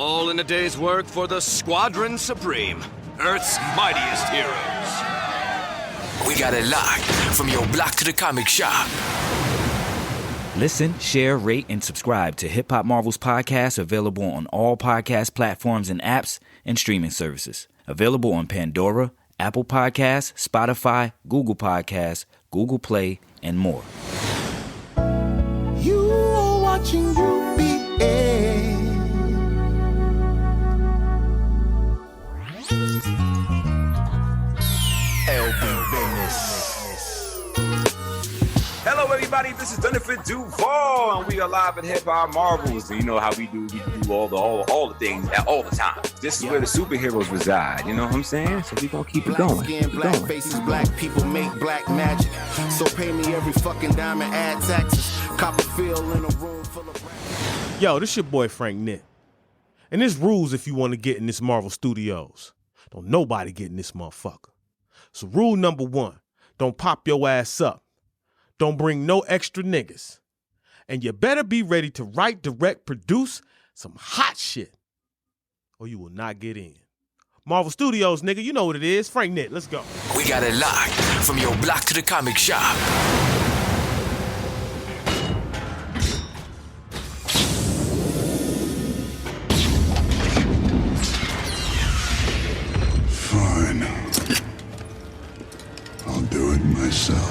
All in a day's work for the Squadron Supreme, Earth's mightiest heroes. We got it locked from your block to the comic shop. Listen, share, rate, and subscribe to Hip Hop Marvels Podcast, available on all podcast platforms and apps and streaming services. Available on Pandora, Apple Podcasts, Spotify, Google Podcasts, Google Play, and more. You are watching UBA. LB Business. Hello, everybody. This is Dunniford Duvall, and we are live at Hip Hop Marvels. And you know how we do all the things at all the time. This is where the superheroes reside. You know what I'm saying? So we gonna keep it going. Black skin, black faces, black people make black magic. So pay me every fucking dime and add taxes. Copperfield in a room full of. Yo, this your boy Frank Nitt. And there's rules if you want to get in this Marvel Studios. Don't nobody get in this motherfucker. So rule number 1, don't pop your ass up. Don't bring no extra niggas. And you better be ready to write, direct, produce some hot shit, or you will not get in. Marvel Studios, nigga, you know what it is. Frank Nitt, let's go. We got it locked from your block to the comic shop. Fine. I'll do it myself.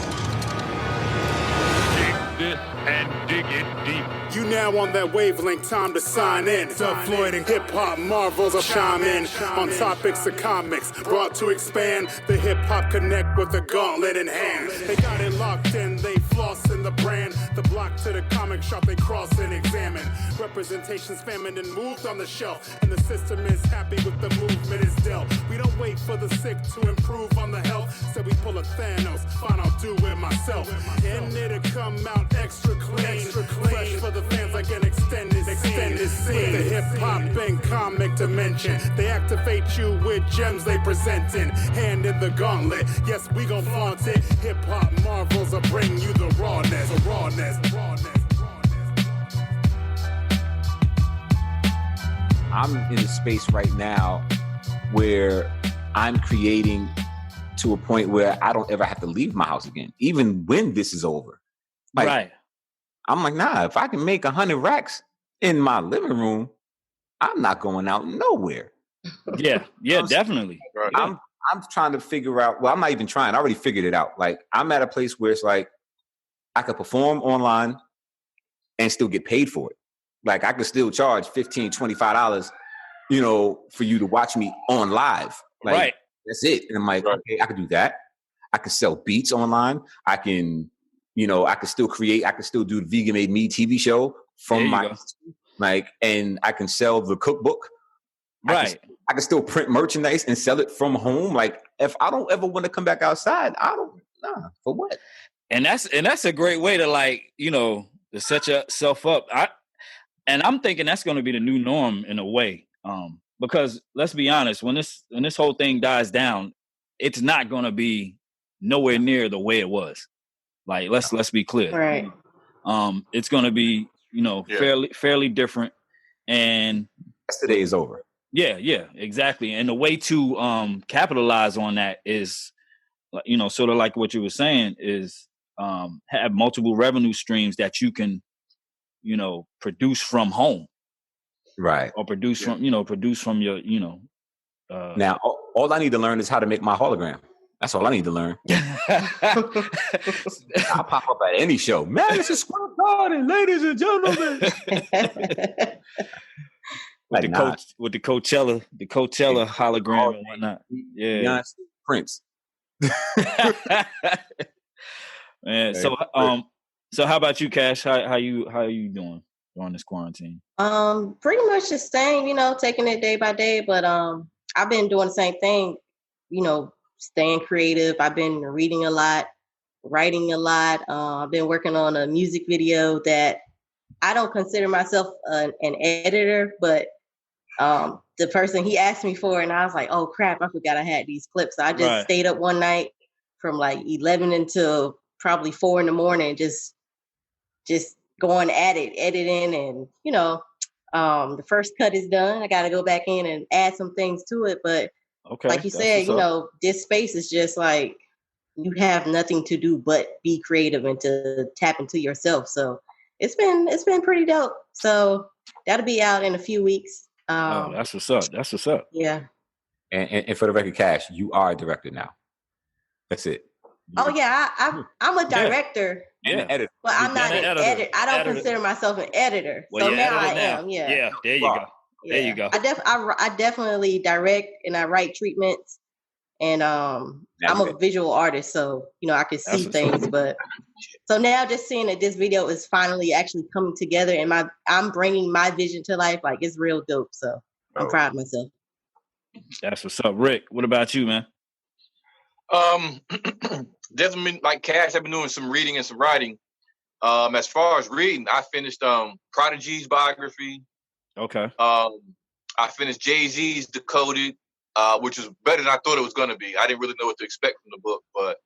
And dig it deep. You now on that wavelength, time to sign in. Doug Floyd and Hip Hop Marvels will chime in on topics of comics, brought to expand the Hip Hop Connect with the gauntlet in hand. They got it locked in, they floss in the brand. The block to the comic shop, they cross and examine. Representation's famine and moved on the shelf, and the system is happy with the movement it's dealt. We don't wait for the sick to improve on the health, so we pull a Thanos, fine, I'll do it myself. And it'll come out extra clean, fresh for the fans like an extended scene. With the hip-hop and comic dimension, they activate you with gems they present in. Hand in the gauntlet, yes, we gon' flaunt it. Hip-hop Marvels will bring you the rawness. I'm in a space right now where I'm creating to a point where I don't ever have to leave my house again, even when this is over. Like, right. I'm like, nah, if I can make 100 racks in my living room, I'm not going out nowhere. Yeah, definitely. I'm trying to figure out, well, I'm not even trying. I already figured it out. Like, I'm at a place where it's like, I could perform online and still get paid for it. Like, I could still charge $15, $25, for you to watch me on live. Like, right. That's it. And I'm like, okay, I could do that. I can sell beats online. I can, I can still create. I can still do the Vegan Made Me TV show from my, and I can sell the cookbook. Right. I can still print merchandise and sell it from home. Like, if I don't ever want to come back outside, for what? And that's a great way to to set yourself up. I'm thinking that's going to be the new norm in a way. Because let's be honest, when this whole thing dies down, it's not going to be nowhere near the way it was. Like, let's be clear. Right. It's going to be, fairly different. And yesterday is over. Yeah, exactly. And the way to capitalize on that is, sort of like what you were saying, is have multiple revenue streams that you can, produce from home. Right. Or produce from your, now, all I need to learn is how to make my hologram. That's all I need to learn. I'll pop up at any show. Man, it's a squad party, ladies and gentlemen. with the Coachella hologram and whatnot. Yeah. Beyonce, Prince. Man, so how about you, Cash? How you doing during this quarantine? Pretty much the same, taking it day by day, but I've been doing the same thing, staying creative. I've been reading a lot, writing a lot. I've been working on a music video that I don't consider myself an editor, but the person, he asked me for it, and I was like, oh crap, I forgot I had these clips. So I just stayed up one night from like 11 until probably 4 a.m, just going at it, editing, and The first cut is done. I got to go back in and add some things to it. But like you said, this space is just like you have nothing to do but be creative and to tap into yourself. So it's been pretty dope. So that'll be out in a few weeks. That's what's up. That's what's up. Yeah. And for the record, Cash, you are a director now. That's it. I'm a director. And an editor. But I'm not an editor. I don't consider myself an editor. Well, so now I am. Yeah. Yeah. There you go. There you go. I definitely direct and I write treatments. And I'm a visual artist, so I can see things. But so now just seeing that this video is finally actually coming together and I'm bringing my vision to life, like it's real dope. So I'm proud of myself. That's what's up, Rick. What about you, man? Definitely like Cash. I've been doing some reading and some writing. As far as reading, I finished Prodigy's biography. Okay. I finished Jay-Z's Decoded, which was better than I thought it was going to be. I didn't really know what to expect from the book, but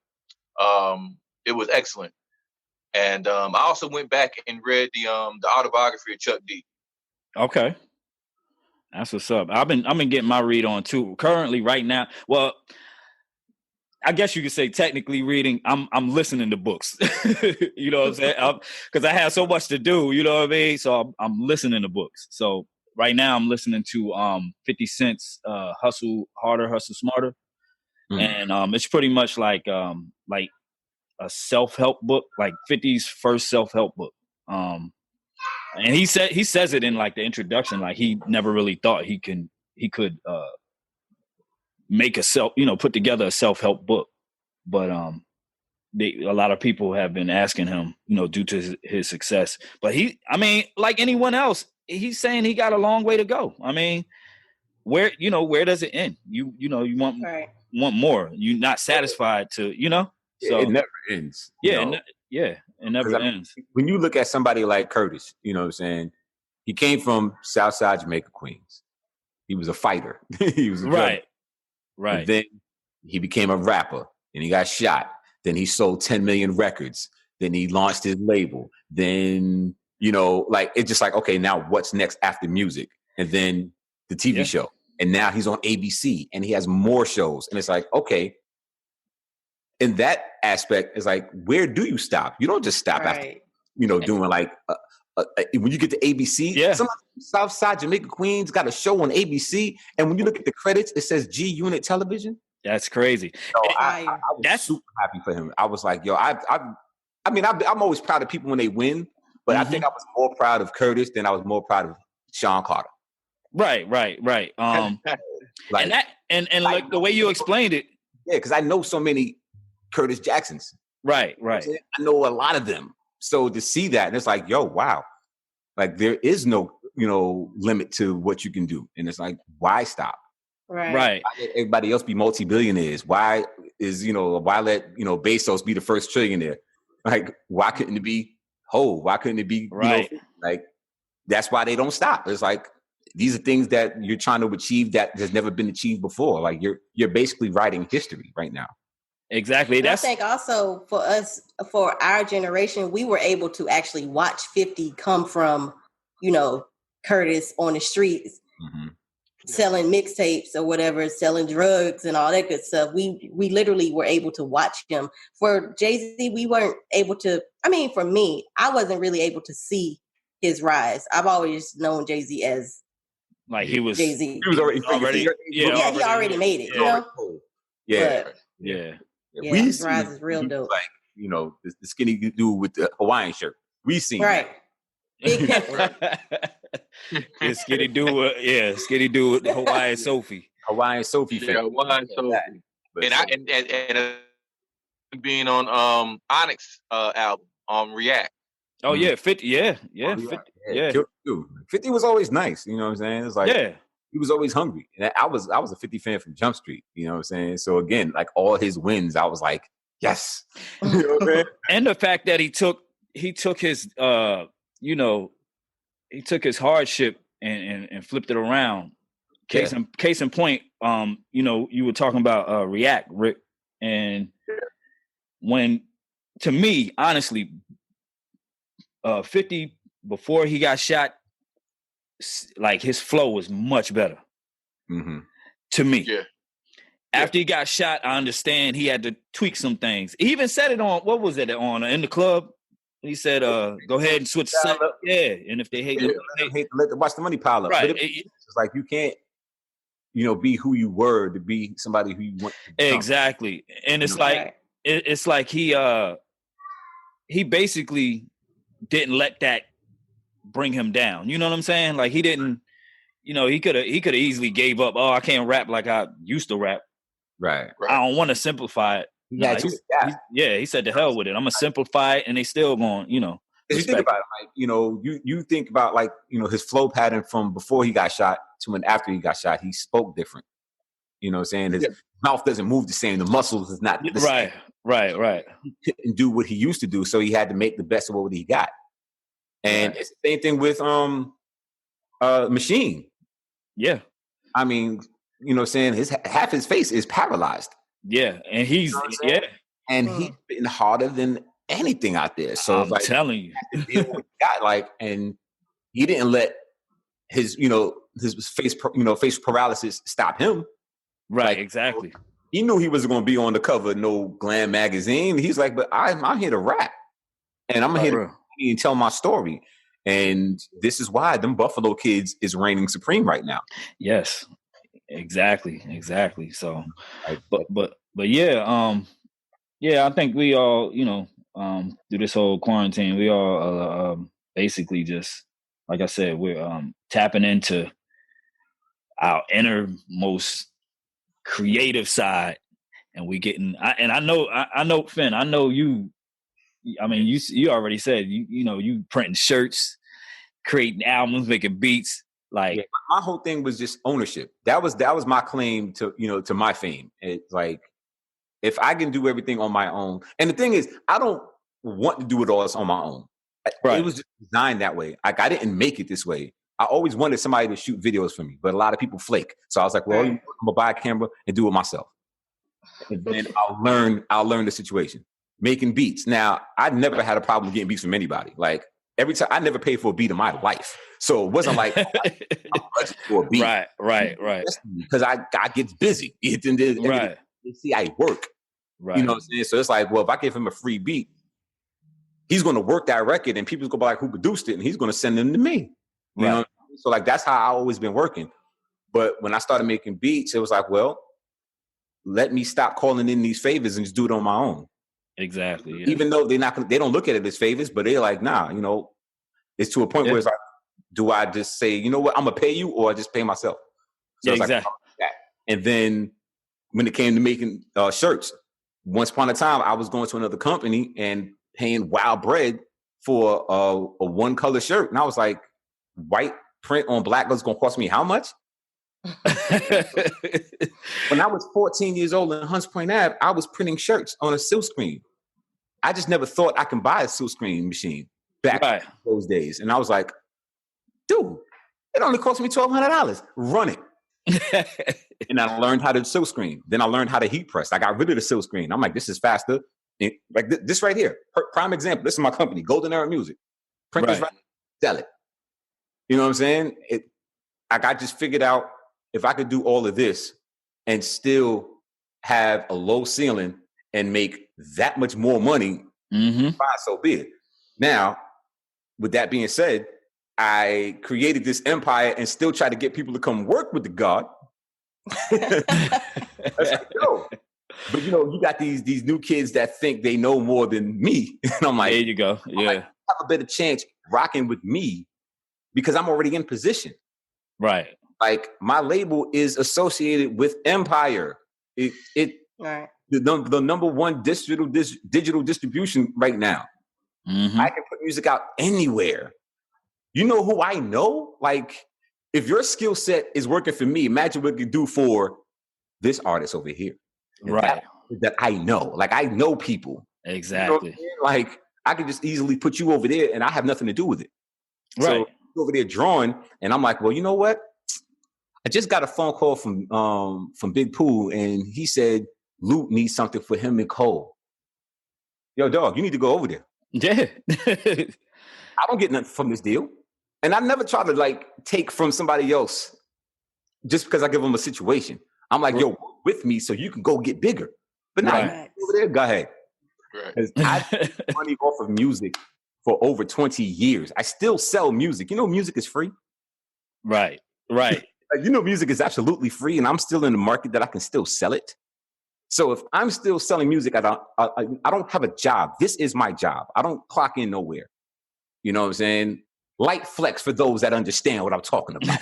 it was excellent. And I also went back and read the autobiography of Chuck D. Okay. That's what's up. I've been getting my read on too. Currently, right now, well, I guess you could say technically reading. I'm listening to books. You know what I'm saying? Because I have so much to do. You know what I mean? So I'm listening to books. So right now I'm listening to 50 Cent's Hustle Harder, Hustle Smarter, and it's pretty much like a self-help book, like 50's first self-help book. And he says it in like the introduction, like he never really thought he could make put together a self-help book. But a lot of people have been asking him, due to his success. But like anyone else, he's saying he got a long way to go. I mean, where does it end? You want more. You're not satisfied to, So it never ends. It never ends. When you look at somebody like Curtis, you know what I'm saying? He came from Southside Jamaica, Queens. He was a fighter. He was a right. And then he became a rapper. Then he got shot. Then he sold 10 million records. Then he launched his label. Then, it's just like, okay, now what's next after music? And then the TV show. And now he's on ABC and he has more shows. And it's like, okay. In that aspect, it's like, where do you stop? You don't just stop after, doing like, when you get to ABC, some Southside Jamaica Queens got a show on ABC. And when you look at the credits, it says G Unit Television. That's crazy. So I was super happy for him. I was like, yo, I'm always proud of people when they win, but I think I was more proud of Curtis than I was more proud of Sean Carter. Right. Like, and like the way you explained it. Yeah, because I know so many Curtis Jacksons. Right. I know a lot of them. So to see that, and it's like, yo, wow. Like there is no, limit to what you can do. And it's like, why stop? Right. Why let everybody else be multi-billionaires? Why let, Bezos be the first trillionaire? Like, why couldn't it be Hov? Why couldn't it be, like, that's why they don't stop. It's like, these are things that you're trying to achieve that has never been achieved before. Like you're basically writing history right now. Exactly. I think also for us, for our generation, we were able to actually watch 50 come from, Curtis on the streets, selling mixtapes or whatever, selling drugs and all that good stuff. We literally were able to watch him. For Jay-Z, we weren't able to. I mean, for me, I wasn't really able to see his rise. I've always known Jay-Z as like he was Jay-Z. He was already he already made it. His rise is real dope. Like the skinny dude with the Hawaiian shirt. We seen right. Big pepper. Skinny dude with the Hawaiian Sophie. Hawaiian Sophie fan. Hawaiian Sophie. And being on Onyx album on React. Oh yeah, 50. 50 was always nice. You know what I'm saying? It's like he was always hungry. And I was a 50 fan from Jump Street. You know what I'm saying? So again, like all his wins, I was like, yes. You know what I'm saying? And the fact that he took his he took his hardship and flipped it around. Case in point, you were talking about React, Rick, and when, to me, honestly, 50 before he got shot, like his flow was much better to me. Yeah. After he got shot, I understand he had to tweak some things. He even said it on, what was it, on in the club? He said, go ahead and switch set. Yeah, and if they hate watch the money pile up. Right. But it's like you can't, be who you were to be somebody who you want to become. Exactly. And it's like he basically didn't let that bring him down. You know what I'm saying? Like he didn't, he could have easily gave up. Oh, I can't rap like I used to rap. Right. I don't want to simplify it. He said to hell with it. I'm gonna simplify it, and they still going, you think about it, like, you think about like, his flow pattern from before he got shot to when after he got shot, he spoke different. You know what I'm saying? His mouth doesn't move the same. The muscles is not the same. Right. He couldn't do what he used to do, so he had to make the best of what he got. And it's the same thing with Machine. Yeah. I mean, saying half his face is paralyzed. Yeah, and he's and he's been harder than anything out there. So I'm telling you, deal with that, and he didn't let his face paralysis stop him. Right, exactly. He knew he wasn't going to be on the cover of no glam magazine. He's like, but I'm here to rap, and I'm here to tell my story. And this is why them Buffalo kids is reigning supreme right now. Yes. Exactly. So, but yeah, I think we all, through this whole quarantine, we all basically just, like I said, we're tapping into our innermost creative side, and we getting. I know, Finn. I know you. I mean, you already said you printing shirts, creating albums, making beats. Like my whole thing was just ownership. That was my claim to to my fame. It's like if I can do everything on my own, and the thing is, I don't want to do it all on my own. Right. It was just designed that way. Like I didn't make it this way. I always wanted somebody to shoot videos for me, but a lot of people flake. So I was like, well, I'm gonna buy a camera and do it myself, and then I'll learn the situation. Making beats. Now I never had a problem getting beats from anybody. Like every time, I never paid for a beat in my life. So it wasn't like I'm budgeting for a beat. Right. Because I gets busy. Right. You see, I work. Right. You know what I'm saying? So it's like, well, if I give him a free beat, he's going to work that record and people's going to be like, who produced it? And he's going to send them to me. You know? So like, that's how I always been working. But when I started making beats, it was like, well, let me stop calling in these favors and just do it on my own. Exactly. Yeah. Even though they don't look at it as favors, but they're like, nah, it's to a point where it's like, do I just say, you know what, I'm gonna pay you, or I just pay myself? So exactly. Like, and then when it came to making shirts, once upon a time, I was going to another company and paying wild bread for a one color shirt, and I was like, white print on black is gonna cost me how much? When I was 14 years old in Hunts Point Ave, I was printing shirts on a silk screen. I just never thought I can buy a silk screen machine back in those days. And I was like, dude, it only cost me $1,200. Run it. And I learned how to silk screen. Then I learned how to heat press. I got rid of the silk screen. I'm like, this is faster. And like this right here, prime example. This is my company, Golden Era Music. Print this right, sell it. You know what I'm saying? I just figured out if I could do all of this and still have a low ceiling and make that much more money, fine, so be it. Now, with that being said, I created this empire and still try to get people to come work with the God. That's like, yo. But you got these new kids that think they know more than me. And I'm like, there you go. Yeah. Like, have a better chance rocking with me because I'm already in position. Right. Like my label is associated with Empire. Right. The number one digital distribution right now. I can put music out anywhere. You know who I know? Like, if your skill set is working for me, imagine what you can do for this artist over here. Right. That I know. Like, I know people. Exactly. Like, I could just easily put you over there and I have nothing to do with it. Right. So, over there drawing, and I'm like, well, you know what? I just got a phone call from Big Pooh, and he said Luke needs something for him and Cole. Yo, dog, you need to go over there. Yeah. I don't get nothing from this deal. And I never try to like take from somebody else just because I give them a situation. I'm like, yo, work with me so you can go get bigger. But now over there, go ahead. Right. I've made money off of music for over 20 years. I still sell music. You know, music is free. Right. You know, music is absolutely free, and I'm still in the market that I can still sell it. So if I'm still selling music, I don't have a job. This is my job. I don't clock in nowhere. You know what I'm saying? Light flex for those that understand what I'm talking about.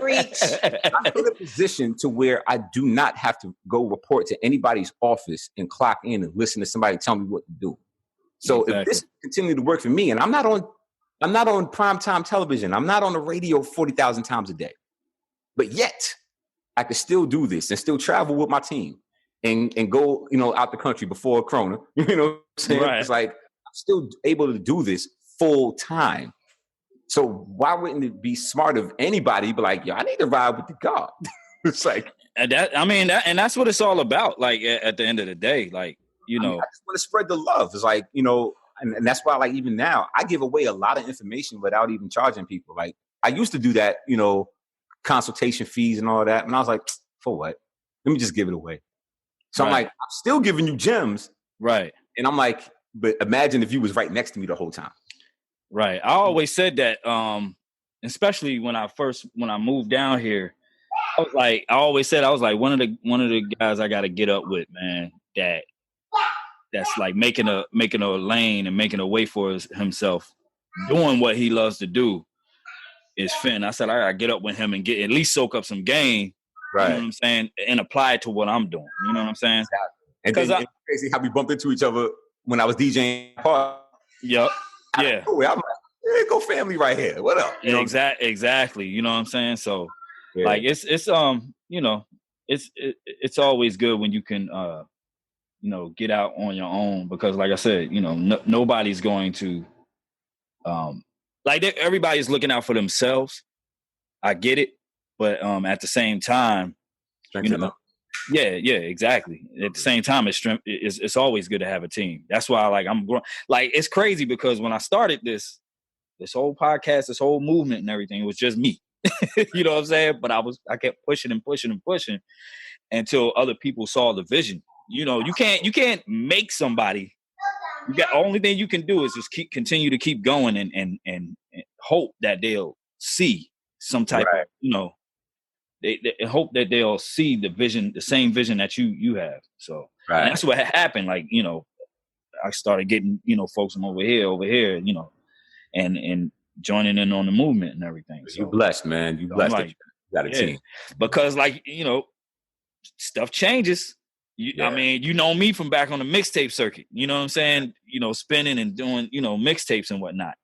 Preach. I'm in a position to where I do not have to go report to anybody's office and clock in and listen to somebody tell me what to do. So if this continues to work for me, and I'm not on primetime television, I'm not on the radio 40,000 times a day, but yet I could still do this and still travel with my team and go, you know, out the country before Corona. You know what I'm saying? Right. It's like I'm still able to do this full time. So why wouldn't it be smart of anybody be like, yo, I need to ride with the God? It's like, and that's what it's all about. Like at the end of the day, like, you know, I just want to spread the love. It's like, you know, and that's why, like, even now I give away a lot of information without even charging people. Like I used to do that, you know, consultation fees and all that. And I was like, for what? Let me just give it away. So I'm like, I'm still giving you gems. Right. And I'm like, but imagine if you was right next to me the whole time. Right. I always said that, especially when I moved down here, I always said, one of the guys I got to get up with, man, that's like making a lane and making a way for himself, doing what he loves to do is Finn. I said, I got to get up with him and get at least soak up some game. Right. You know what I'm saying? And apply it to what I'm doing. You know what I'm saying? Exactly. And then it's crazy how we bumped into each other when I was DJing. Yep. Yeah. I'm like, hey, go family right here. What up? You know exactly. You know what I'm saying? So like it's you know, it's always good when you can you know, get out on your own, because like I said, you know, nobody's going to everybody's looking out for themselves. I get it, but at the same time, you know, yeah, exactly. At the same time, it's always good to have a team. That's why, like, I'm growing. Like, it's crazy because when I started this whole podcast, this whole movement and everything, it was just me. You know what I'm saying? But I kept pushing and pushing and pushing until other people saw the vision. You know, you can't make somebody. Only thing you can do is just continue to keep going and hope that they'll see some type of, you know, they hope that they'll see the vision, the same vision that you have. So and that's what happened. Like, you know, I started getting, you know, folks from over here, you know, and joining in on the movement and everything. So you blessed, man. You blessed. Like, you got a team. Because, like, you know, stuff changes. I mean, you know me from back on the mixtape circuit. You know what I'm saying? You know, spinning and doing, you know, mixtapes and whatnot.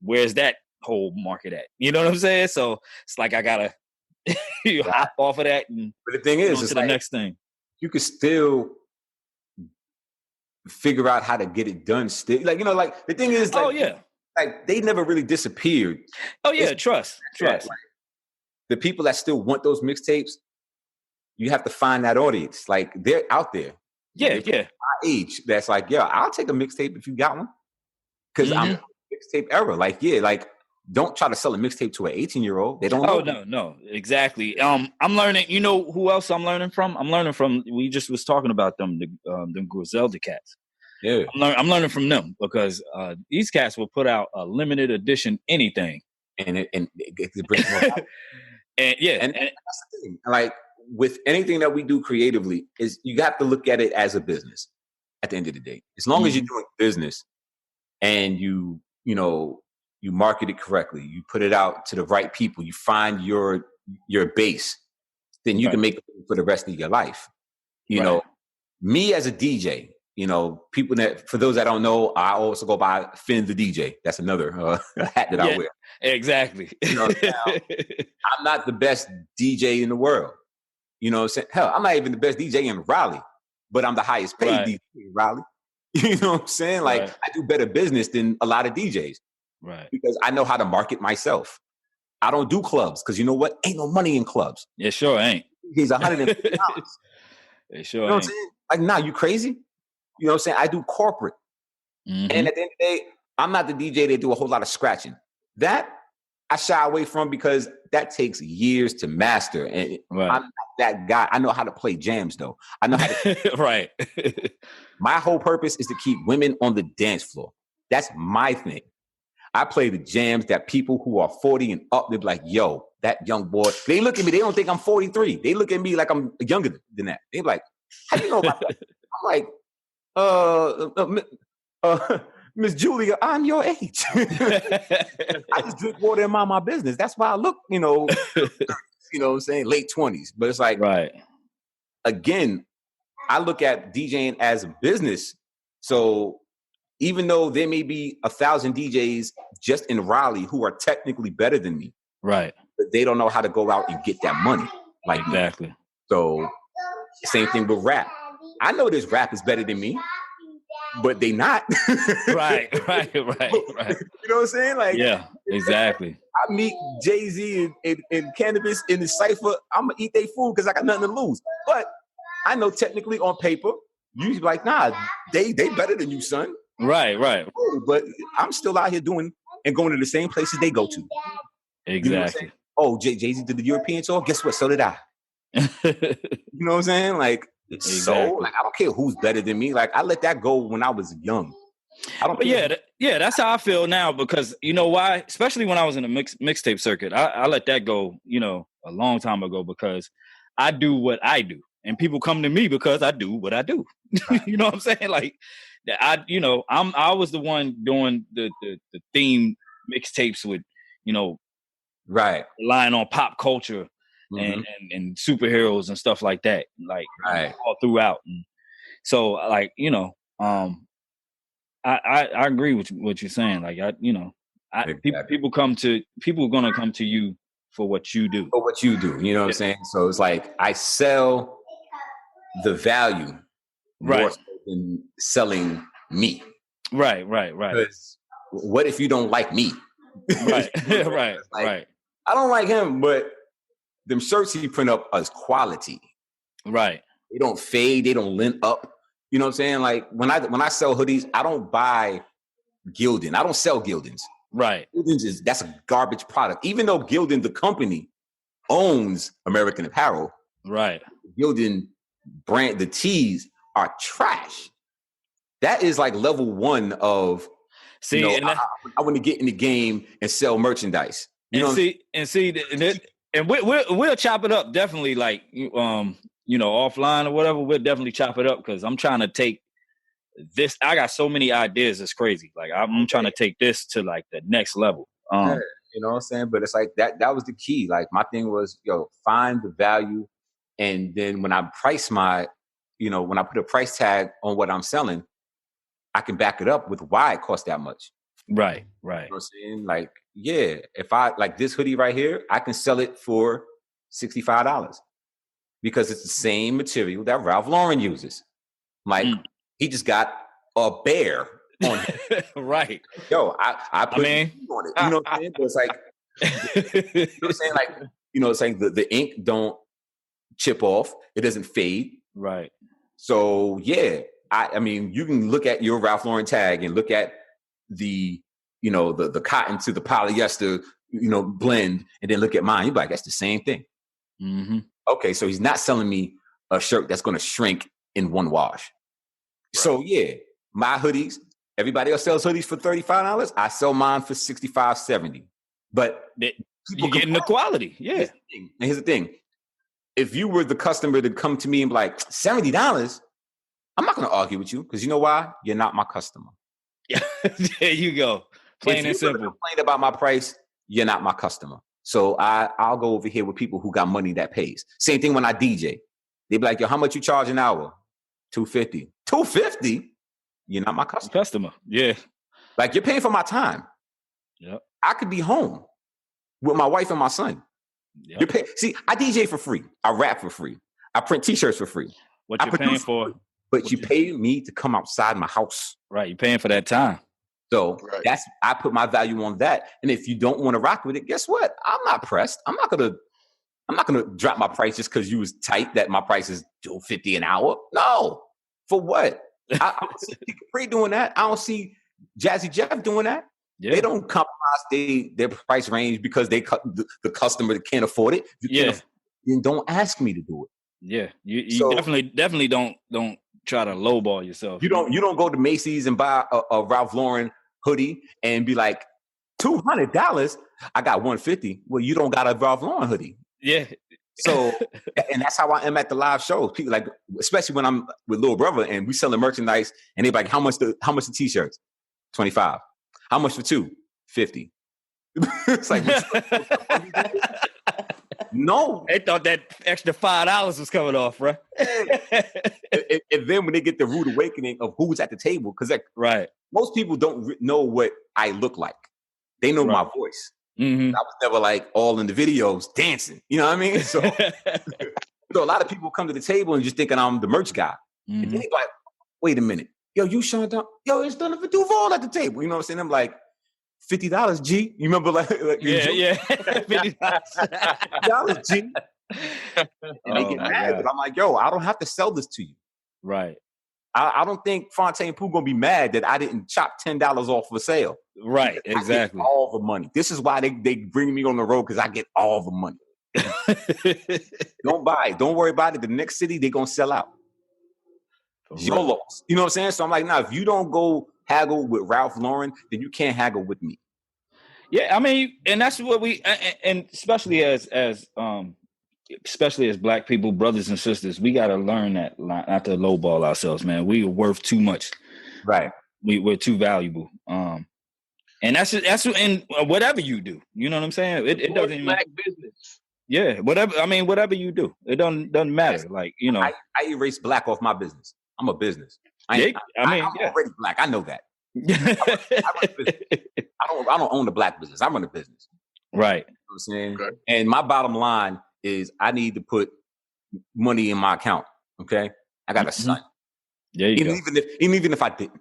Where's that whole market at? You know what I'm saying? So it's like I gotta hop off of that and but the thing is, to the next thing. You could still figure out how to get it done. Still, like, you know, like the thing is, like, like they never really disappeared. Oh yeah, trust. Like, the people that still want those mixtapes, you have to find that audience. Like, they're out there. Yeah. My age, that's like, yeah, I'll take a mixtape if you got one. Because I'm mixtape era. Like, like, don't try to sell a mixtape to an 18-year-old. They don't know. Oh, no, exactly. I'm learning. You know who else I'm learning from? I'm learning from. We just was talking about them, the Griselda cats. Yeah, I'm learning from them because these cats will put out a limited edition anything, and it brings more out. And and that's the thing. Like, with anything that we do creatively, is you have to look at it as a business. At the end of the day, as long as you're doing business and you market it correctly, you put it out to the right people, you find your base, then you can make it for the rest of your life. You know, me as a DJ, you know, people that, for those that don't know, I also go by Finn the DJ. That's another hat that I wear. Exactly. You know, now, I'm not the best DJ in the world. You know what I'm saying? Hell, I'm not even the best DJ in Raleigh, but I'm the highest paid DJ in Raleigh. You know what I'm saying? Like, I do better business than a lot of DJs. Right. Because I know how to market myself. I don't do clubs because you know what? Ain't no money in clubs. It sure ain't. He's $150. It sure you know ain't. What I'm saying? Like, nah, you crazy? You know what I'm saying? I do corporate. And at the end of the day, I'm not the DJ that do a whole lot of scratching. That I shy away from because that takes years to master. And Right. I'm not that guy. I know how to play jams though. I know how to right. My whole purpose is to keep women on the dance floor. That's my thing. I play the jams that people who are 40 and up, they're like, yo, that young boy. They look at me, they don't think I'm 43. They look at me like I'm younger than that. They're like, how do you know about that? I'm like, Miss Julia, I'm your age. I just drink water and mind my business. That's why I look, you know what I'm saying, late 20s. But it's like, right. Again, I look at DJing as a business. So even though there may be 1,000 DJs just in Raleigh who are technically better than me, right, but they don't know how to go out and get that money. Like exactly. Me. So same thing with rap. I know this rap is better than me, but they not. right. You know what I'm saying? Like, yeah, exactly. I meet Jay-Z and Cannabis in the cypher. I'm gonna eat their food because I got nothing to lose. But I know technically on paper, you like, nah, they better than you, son. Right. But I'm still out here doing and going to the same places they go to. Exactly. You know Jay-Z did the European tour. Guess what? So did I. You know what I'm saying? Like, exactly. So like, I don't care who's better than me. Like, I let that go when I was young. I don't. Yeah, that's how I feel now because you know why? Especially when I was in the mixtape circuit, I let that go. You know, a long time ago because I do what I do, and people come to me because I do what I do. You know what I'm saying? Like, I was the one doing the theme mixtapes with, you know, right, relying on pop culture and superheroes and stuff like that, like all throughout. And so, like, you know, I agree with what you're saying. Like, people are gonna come to you for what you do. For what you do, you know what I'm saying? So it's like I sell the value more so than selling me. Right. Because what if you don't like me? Right, right. I don't like him, but them shirts he print up is quality. Right. They don't fade. They don't lint up. You know what I'm saying? Like when I sell hoodies, I don't buy Gildan. I don't sell Gildans. Right. Gildan's that's a garbage product. Even though Gildan, the company, owns American Apparel. Right. Gildan brand, the tees are trash. That is like level 1 of, see, you know, I want to get in the game and sell merchandise. You know, we'll chop it up definitely. Like, you know, offline or whatever, we'll definitely chop it up because I'm trying to take this. I got so many ideas. It's crazy. Like I'm trying to take this to like the next level. You know what I'm saying? But it's like that was the key. Like my thing was, find the value. And then when I price when I put a price tag on what I'm selling, I can back it up with why it costs that much. Right. You know what I'm saying? Like, yeah, if I like this hoodie right here, I can sell it for $65 because it's the same material that Ralph Lauren uses. Like he just got a bear on it. Right. I put it on it. You know what I'm saying? But it's like, you know what I'm saying? Like, it's like the ink don't chip off. It doesn't fade. Right. So yeah, I mean, you can look at your Ralph Lauren tag and look at the cotton to the polyester, blend, and then look at mine. You're like, that's the same thing. Mm-hmm. Okay, so he's not selling me a shirt that's going to shrink in one wash. Right. So yeah, my hoodies, everybody else sells hoodies for $35. I sell mine for $65, $70. But you're getting the quality. Yeah. And here's the thing. If you were the customer to come to me and be like, $70, I'm not going to argue with you because you know why? You're not my customer. Yeah, there you go. Plain and simple. If you complain about my price, you're not my customer. So I'll go over here with people who got money that pays. Same thing when I DJ. They be like, yo, how much you charge an hour? $250. $250? You're not my customer. Yeah. Like you're paying for my time. Yep. I could be home with my wife and my son. Yep. See, I DJ for free. I rap for free. I print t-shirts for free. What you're paying for? But you pay me to come outside my house. Right. You're paying for that time. So I put my value on that. And if you don't want to rock with it, guess what? I'm not pressed. I'm not gonna drop my price just because you was tight that my price is $250 an hour. No. For what? I don't see Capri doing that. I don't see Jazzy Jeff doing that. They don't compromise their price range because the customer can't afford it. Then don't ask me to do it. Yeah, you definitely don't try to lowball yourself. You don't go to Macy's and buy a Ralph Lauren hoodie and be like, $200. I got $150. Well, you don't got a Ralph Lauren hoodie. Yeah. So, and that's how I am at the live shows. People like, especially when I'm with Little Brother and we selling merchandise, and they're like, how much the t-shirts? $25. How much for 2? $50. It's like, no. They thought that extra $5 was coming off, bro. And then when they get the rude awakening of who's at the table, because most people don't know what I look like. They know my voice. Mm-hmm. I was never like all in the videos dancing. You know what I mean? So, so a lot of people come to the table and just thinking I'm the merch guy. Mm-hmm. And they like, wait a minute. Yo, you Chaundon? Yo, it's Dunniford Duvall at the table. You know what I'm saying? I'm like, $50, G. You remember like yeah. $50, G. And they get mad, but I'm like, yo, I don't have to sell this to you. Right. I don't think Fontaine Pooh gonna be mad that I didn't chop $10 off for sale. Right, exactly. I get all the money. This is why they bring me on the road, because I get all the money. Don't buy it. Don't worry about it. The next city, they're gonna sell out. Your loss. You know what I'm saying? So I'm like, nah, if you don't go haggle with Ralph Lauren, then you can't haggle with me. Yeah, I mean, and that's what we, and especially as Black people, brothers and sisters, we got to learn that not to lowball ourselves, man. We are worth too much. Right. We're too valuable. And that's in whatever you do. You know what I'm saying? It doesn't even Black business. Yeah, whatever you do, it doesn't matter. Like, you know, I erase Black off my business. I'm a business. I'm already Black. I know that. I don't own the Black business. I run a business. Right. You know what I'm saying? Okay. And my bottom line is I need to put money in my account. Okay. I got a son. There you go. Even if I didn't,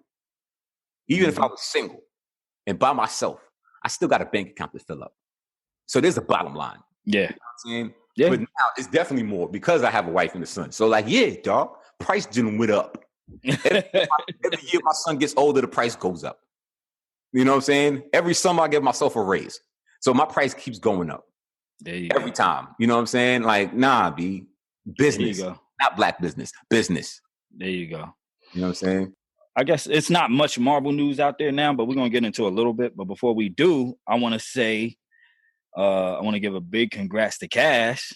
if I was single and by myself, I still got a bank account to fill up. So there's a bottom line. Yeah. You know what I'm saying? Yeah. But now it's definitely more because I have a wife and a son. So like, yeah, dog, price didn't went up. Every year my son gets older, the price goes up. You know what I'm saying? Every summer I give myself a raise. So my price keeps going up. There you every go. time. You know what I'm saying? Like, nah, B, business. There you go. Not Black business. Business. There you go. You know what I'm saying? I guess it's not much Marvel news out there now, but we're going to get into a little bit. But before we do, I want to say, I want to give a big congrats to Cash.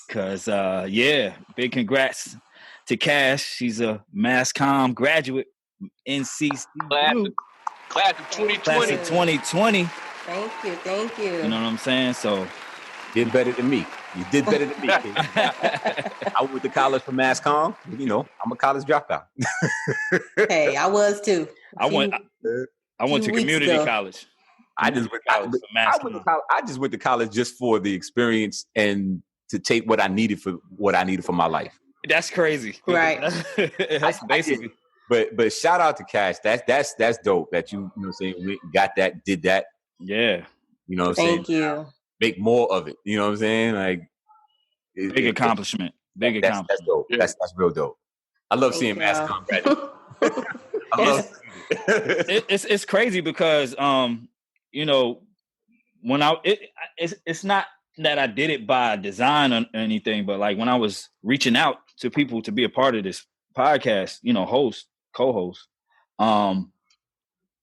Because, big congrats to Cash. She's a Mass Comm graduate, NCC. Class of 2020. Class of 2020. Thank you. You know what I'm saying? So, did better than me. You did better than me. I went to college for Mass Comm. You know, I'm a college dropout. Hey, I was too. I went to community college. I just went to college just for the experience and to take what I needed for my life. That's crazy, right? That's basically. But shout out to Cash. That's dope. That you know what I'm saying, we got that, did that. Yeah. You know what I'm saying? Thank you. Make more of it. You know what I'm saying? Like big accomplishment. Accomplishment. That's dope. Yeah. That's real dope. I love seeing Mass Comm graduate. It's crazy because you know, when it's not that I did it by design or anything, but like when I was reaching out to people to be a part of this podcast, you know, co-host,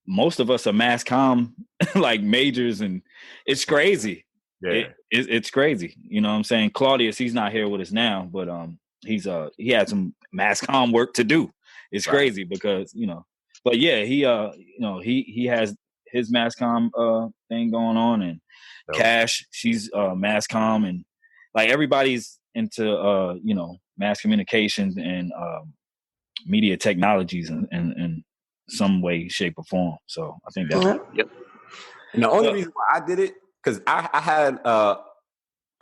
most of us are Mass Comm like majors, and it's crazy. Yeah, it's crazy. You know what I'm saying? Claudius, he's not here with us now, but he had some Mass Comm work to do. It's crazy because, you know, but yeah, he has his Mass Comm thing going on, and Cash, she's Mass Comm, and like everybody's into you know, mass communications and media technologies in some way, shape, or form. So I think that's yep. And the only reason why I did it, because I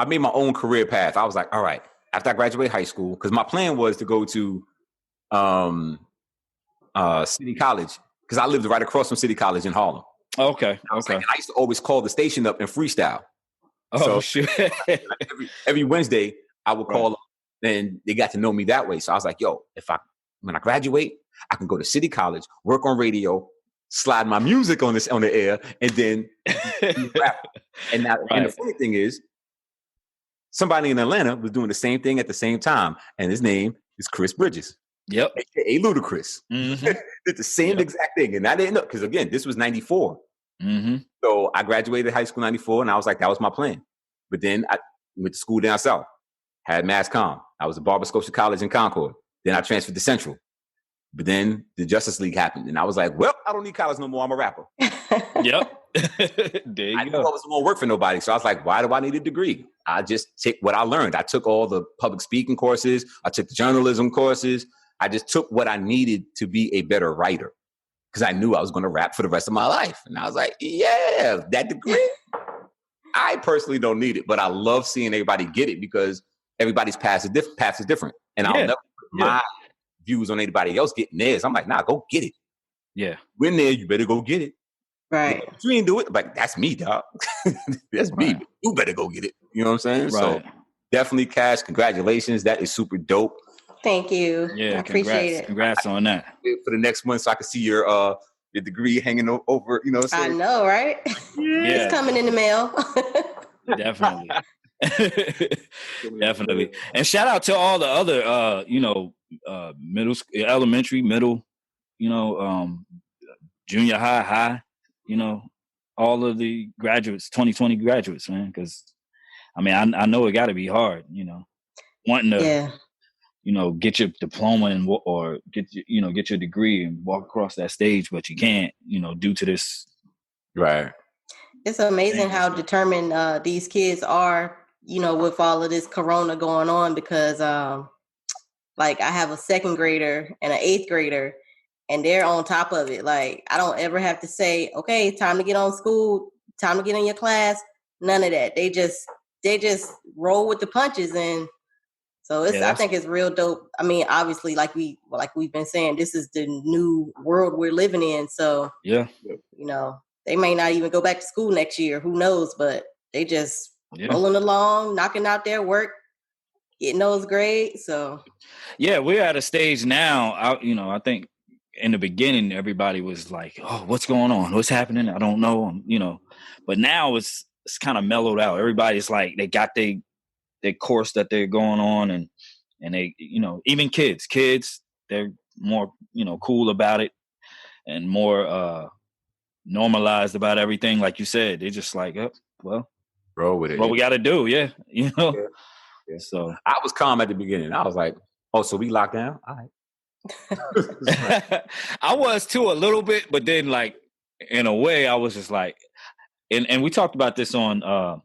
made my own career path. I was like, all right, after I graduate high school, because my plan was to go to City College, because I lived right across from City College in Harlem. Okay. Like, and I used to always call the station up and freestyle. Oh, so, shit. every Wednesday, I would call them, and they got to know me that way. So I was like, yo, when I graduate, I can go to City College, work on radio, slide my music on the air, and then rap. And now, and the funny thing is, somebody in Atlanta was doing the same thing at the same time, and his name is Chris Bridges. Yep. AKA Ludacris. Mm-hmm. Did the same exact thing. And I didn't know, because again, this was 94. Mm-hmm. So I graduated high school 94, and I was like, that was my plan. But then I went to school down south, had Mass Comm. I was at Barber Scotia College in Concord. Then I transferred to Central. But then the Justice League happened, and I was like, well, I don't need college no more. I'm a rapper. Yep. I knew I wasn't going to work for nobody. So I was like, why do I need a degree? I just take what I learned. I took all the public speaking courses. I took the journalism courses. I just took what I needed to be a better writer, because I knew I was going to rap for the rest of my life. And I was like, yeah, that degree, I personally don't need it, but I love seeing everybody get it, because everybody's path is different. And I'll never put my views on anybody else getting theirs. I'm like, nah, go get it. Yeah. When there, you better go get it. Right. You ain't do it. Like, that's me, dog. That's me. You better go get it. You know what I'm saying? Right. So definitely, Cash, congratulations. That is super dope. Thank you. Yeah, I appreciate it. Congrats on that. For the next one, so I can see your degree hanging over, you know what I'm saying? I know, right? Yeah. It's coming in the mail. Definitely. Definitely. And shout out to all the other middle school, elementary, middle, junior high, all of the graduates, 2020 graduates, man. Because I mean, I know it got to be hard, wanting to get your diploma and or get your degree and walk across that stage, but you can't, due to this. Right. It's amazing how determined these kids are, with all of this corona going on, because like I have a 2nd grader and an 8th grader, and they're on top of it. Like, I don't ever have to say, okay, time to get on school, time to get in your class. None of that. They just roll with the punches. And so I think it's real dope. I mean, obviously, like we've been saying, this is the new world we're living in. So they may not even go back to school next year. Who knows? But they just rolling along, knocking out their work, getting those grades. So we're at a stage now. I think in the beginning, everybody was like, "Oh, what's going on? What's happening? I don't know." But now it's kind of mellowed out. Everybody's like, they got their course that they're going on, and they, even kids, they're more, cool about it and more normalized about everything. Like you said, they're just like, oh, well, roll with it. What we got to do, Yeah. So I was calm at the beginning. I was like, oh, so we locked down? All right. I was too, a little bit, but then, like, in a way, I was just like, and we talked about this on I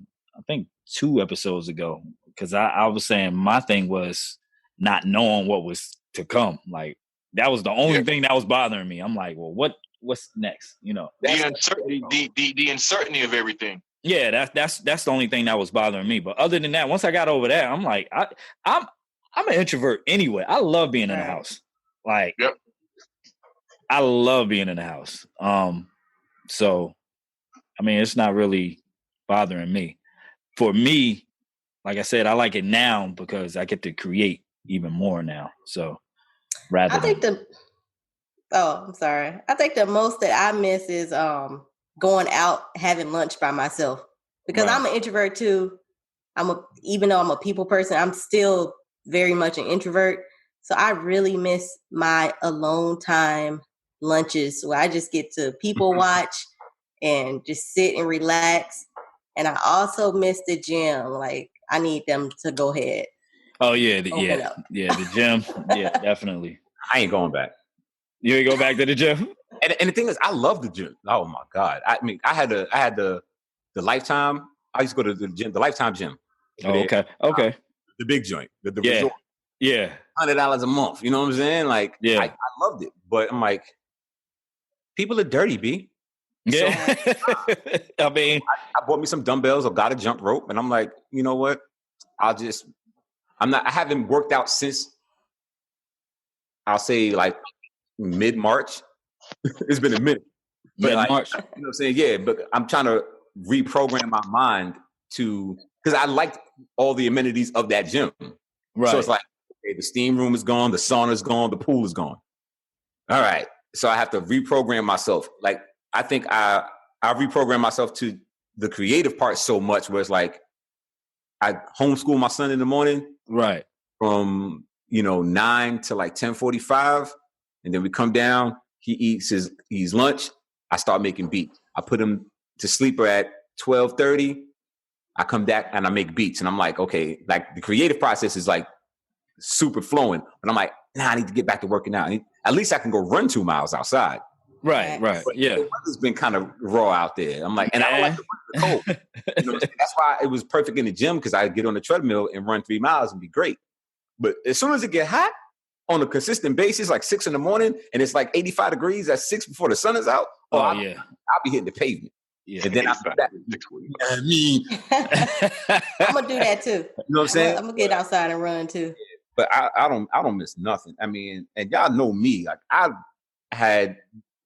think 2 episodes ago, because I was saying my thing was not knowing what was to come. Like, that was the only thing that was bothering me. I'm like, well, what's next? The uncertainty, the uncertainty of everything. Yeah, that's the only thing that was bothering me. But other than that, once I got over that, I'm like, I'm an introvert anyway. I love being in the house. Like, I love being in the house. So, I mean, it's not really bothering me. For me, like I said, I like it now because I get to create even more now. So, I think the most that I miss is going out having lunch by myself, because I'm an introvert too. Even though I'm a people person, I'm still very much an introvert. So I really miss my alone time lunches where I just get to people watch and just sit and relax. And I also miss the gym. Like, I need them to go ahead. Oh yeah, the gym. Yeah, definitely. I ain't going back. You ain't go back to the gym? And the thing is, I love the gym. Oh my God. I mean, I had the Lifetime. I used to go to the gym, the Lifetime gym. Oh, okay. Okay. The big joint. The resort. Yeah. $100 a month. You know what I'm saying? Like, I loved it. But I'm like, people are dirty, B. Yeah. So, I mean, I bought me some dumbbells or got a jump rope, and I'm like, you know what? I haven't worked out since, I'll say, like, mid-March. It's been a minute. But Mid-March. You know what I'm saying? Yeah, but I'm trying to reprogram my mind because I liked all the amenities of that gym. Right. So it's like, okay, the steam room is gone, the sauna's gone, the pool is gone. All right, so I have to reprogram myself. Like I think I reprogram myself to the creative part so much where it's like I homeschool my son in the morning, right, from 9 to like 10:45, and then we come down. He eats his lunch. I start making beats. I put him to sleep at 12:30. I come back and I make beats, and I'm like, okay, like the creative process is like super flowing, but I'm like, nah, I need to get back to working out. At least I can go run 2 miles outside. Right. But Yeah. the weather's been kind of raw out there. I'm like, and I don't like to run in the cold. That's why it was perfect in the gym, because I get on the treadmill and run 3 miles and be great. But as soon as it get hot on a consistent basis, like 6 a.m, and it's like 85 degrees at 6 before the sun is out, I'll be hitting the pavement. Yeah. And then after that, I'm gonna do that too. You know what I'm saying? I'm gonna get outside and run too. But I don't miss nothing. I mean, and y'all know me. Like I had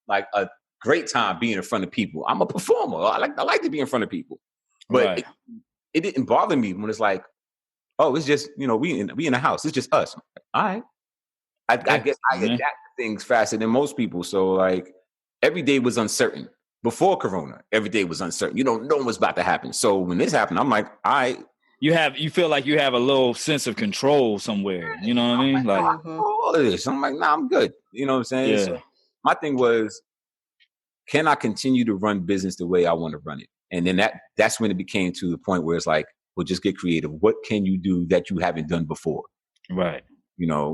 like a great time being in front of people. I'm a performer. I like to be in front of people. But it didn't bother me when it's like, oh, it's just, we in a house. It's just us. All right. I guess I adapt to things faster than most people. So like every day was uncertain. Before Corona, every day was uncertain. You don't know what's about to happen. So when this happened, I'm like, all right. You feel like you have a little sense of control somewhere. You know what I mean? Like all of this. I'm like, nah, I'm good. You know what I'm saying? Yeah. So my thing was, can I continue to run business the way I want to run it? And then that's when it became to the point where it's like, well, just get creative. What can you do that you haven't done before? Right.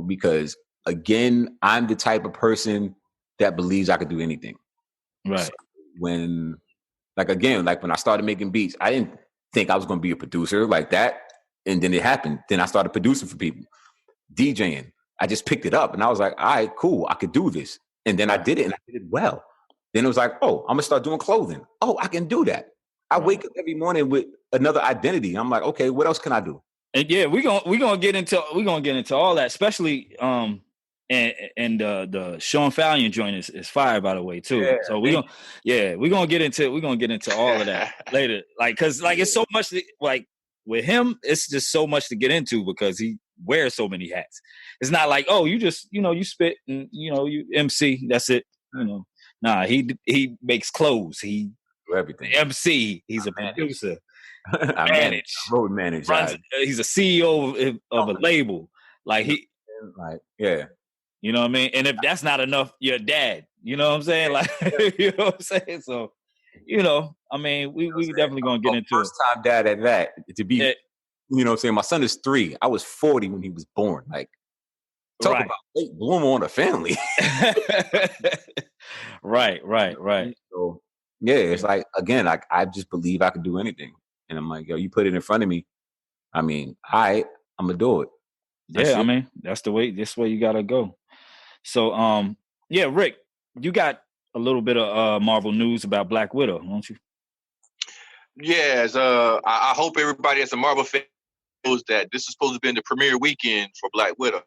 Because again, I'm the type of person that believes I could do anything. Right. So when I started making beats, I didn't think I was going to be a producer like that. And then it happened. Then I started producing for people. DJing. I just picked it up and I was like, all right, cool. I could do this. And then I did it and I did it well. Then it was like, oh, I'm going to start doing clothing. Oh, I can do that. I wake up every morning with another identity. I'm like, okay, what else can I do? And yeah, we're gonna get into all that, especially and the Sean Fallion joint is fire, by the way, too. Yeah, so we're gonna get into all of that later. Like, cause like it's so much like with him, it's just so much to get into because he wears so many hats. It's not like, oh, you just you spit and you MC, that's it. Nah, he makes clothes. He everything. MC. He's a producer. I road manage. He's a CEO of a label. Like yeah. You know what I mean? And if that's not enough, you're a dad. You know what I'm saying? Like, you know what I'm saying? So, I mean, we definitely gonna get into first time dad at that. To be, you know what I'm saying? My son is 3. I was 40 when he was born. Like, talk about late bloomer on a family. Right. So, yeah, it's like, again, I just believe I could do anything. And I'm like, yo, you put it in front of me. I mean, I'm going to do it. I mean, that's the way, this way you got to go. So, Rick, you got a little bit of Marvel news about Black Widow, don't you? Yes. I hope everybody that's a Marvel fan knows that this is supposed to be the premiere weekend for Black Widow.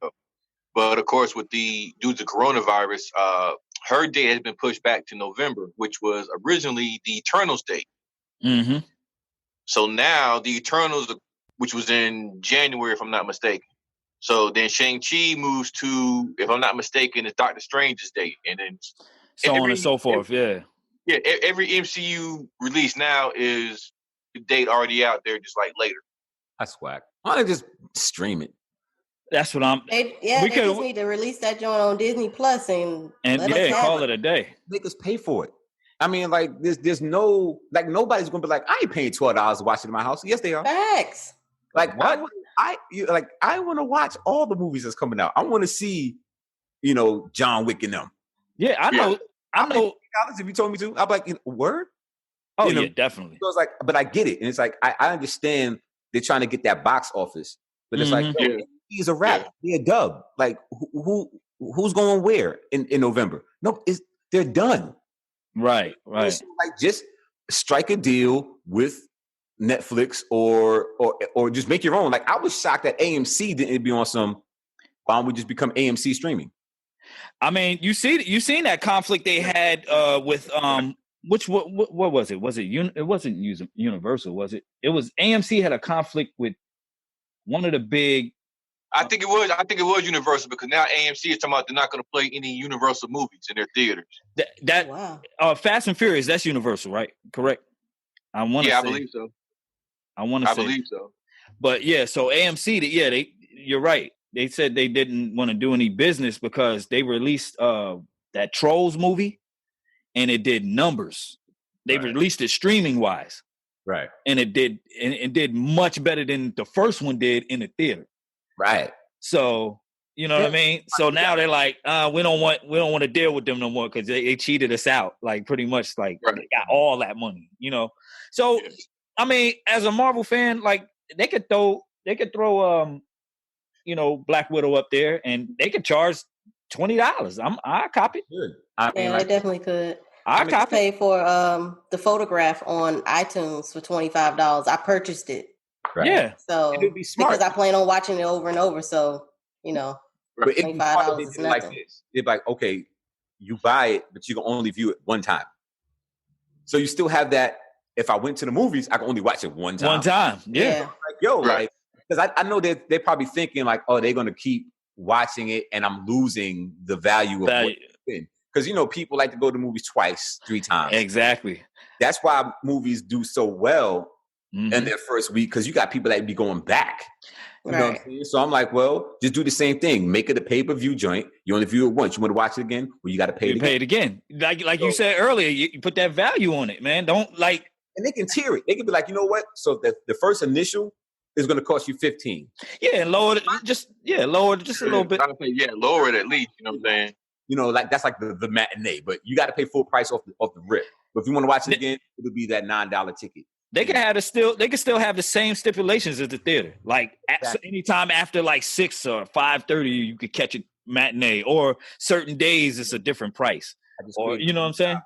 But, of course, due to coronavirus, her date has been pushed back to November, which was originally the Eternals date. Mm-hmm. So now the Eternals, which was in January, if I'm not mistaken. So then Shang-Chi moves to, if I'm not mistaken, it's Doctor Strange's date. And then so on and so forth, Yeah, every MCU release now is the date already out there, just like later. That's whack. Why don't they just stream it? That's what I'm... They just need to release that joint on Disney Plus and call it a day. Make us pay for it. I mean, like, there's no, like, nobody's gonna be like, I ain't paying $12 to watch it in my house. Yes, they are. Facts. Like, I want to watch all the movies that's coming out. I want to see, John Wick in them. Yeah, I know. If you told me to, I'm like, word. Oh, yeah, definitely. So it's like, but I get it, and it's like I understand they're trying to get that box office, but it's like, he's a rap, he a dub. Like, who's going where in November? No, they're done. Right. So, like, just strike a deal with Netflix or just make your own. Like, I was shocked that AMC didn't be on some. Why don't we just become AMC streaming? I mean, you seen that conflict they had with what was it? Was it it wasn't Universal, was it? It was AMC had a conflict with one of the big I think it was Universal because now AMC is talking about they're not going to play any Universal movies in their theaters. Fast and Furious, that's Universal, right? Correct. I believe so. I believe so. But yeah, so AMC, you're right. They said they didn't want to do any business because they released that Trolls movie, and it did numbers. They released it streaming wise, right? And it did much better than the first one did in the theater. Right. So, you know what I mean? So now they're like, we don't want to deal with them no more because they cheated us out. Like pretty much like they got all that money, you know? So, I mean, as a Marvel fan, like they could throw Black Widow up there and they could charge $20. I copy it. Good. They definitely could. I paid for the photograph on iTunes for $25. I purchased it. Right. Yeah. So it'd be smart because I plan on watching it over and over. So, but $25 is nothing. Like this. They're like, okay, you buy it, but you can only view it one time. So you still have that. If I went to the movies, I can only watch it one time. One time. Yeah. Like, because I know that they're probably thinking like, oh, they're going to keep watching it and I'm losing the value of what it's been. Because, people like to go to movies twice, 3 times. Exactly. That's why movies do so well in their first week, because you got people that be going back. You know what I'm saying? So I'm like, well, just do the same thing. Make it a pay-per-view joint. You only view it once. You want to watch it again? Well, you got to pay it again. Like you said earlier, you put that value on it, man. Don't like... And they can tier it. They can be like, you know what? So the first initial is going to cost you $15. Yeah, and lower it just a little bit. Lower it at least. You know what I'm saying? Like that's like the matinee, but you got to pay full price off the rip. But if you want to watch it again, it'll be that $9 ticket. They can still have the same stipulations as the theater. Like anytime after like 6 or 5:30, you could catch a matinee, or certain days it's a different price. Or you know what I'm saying?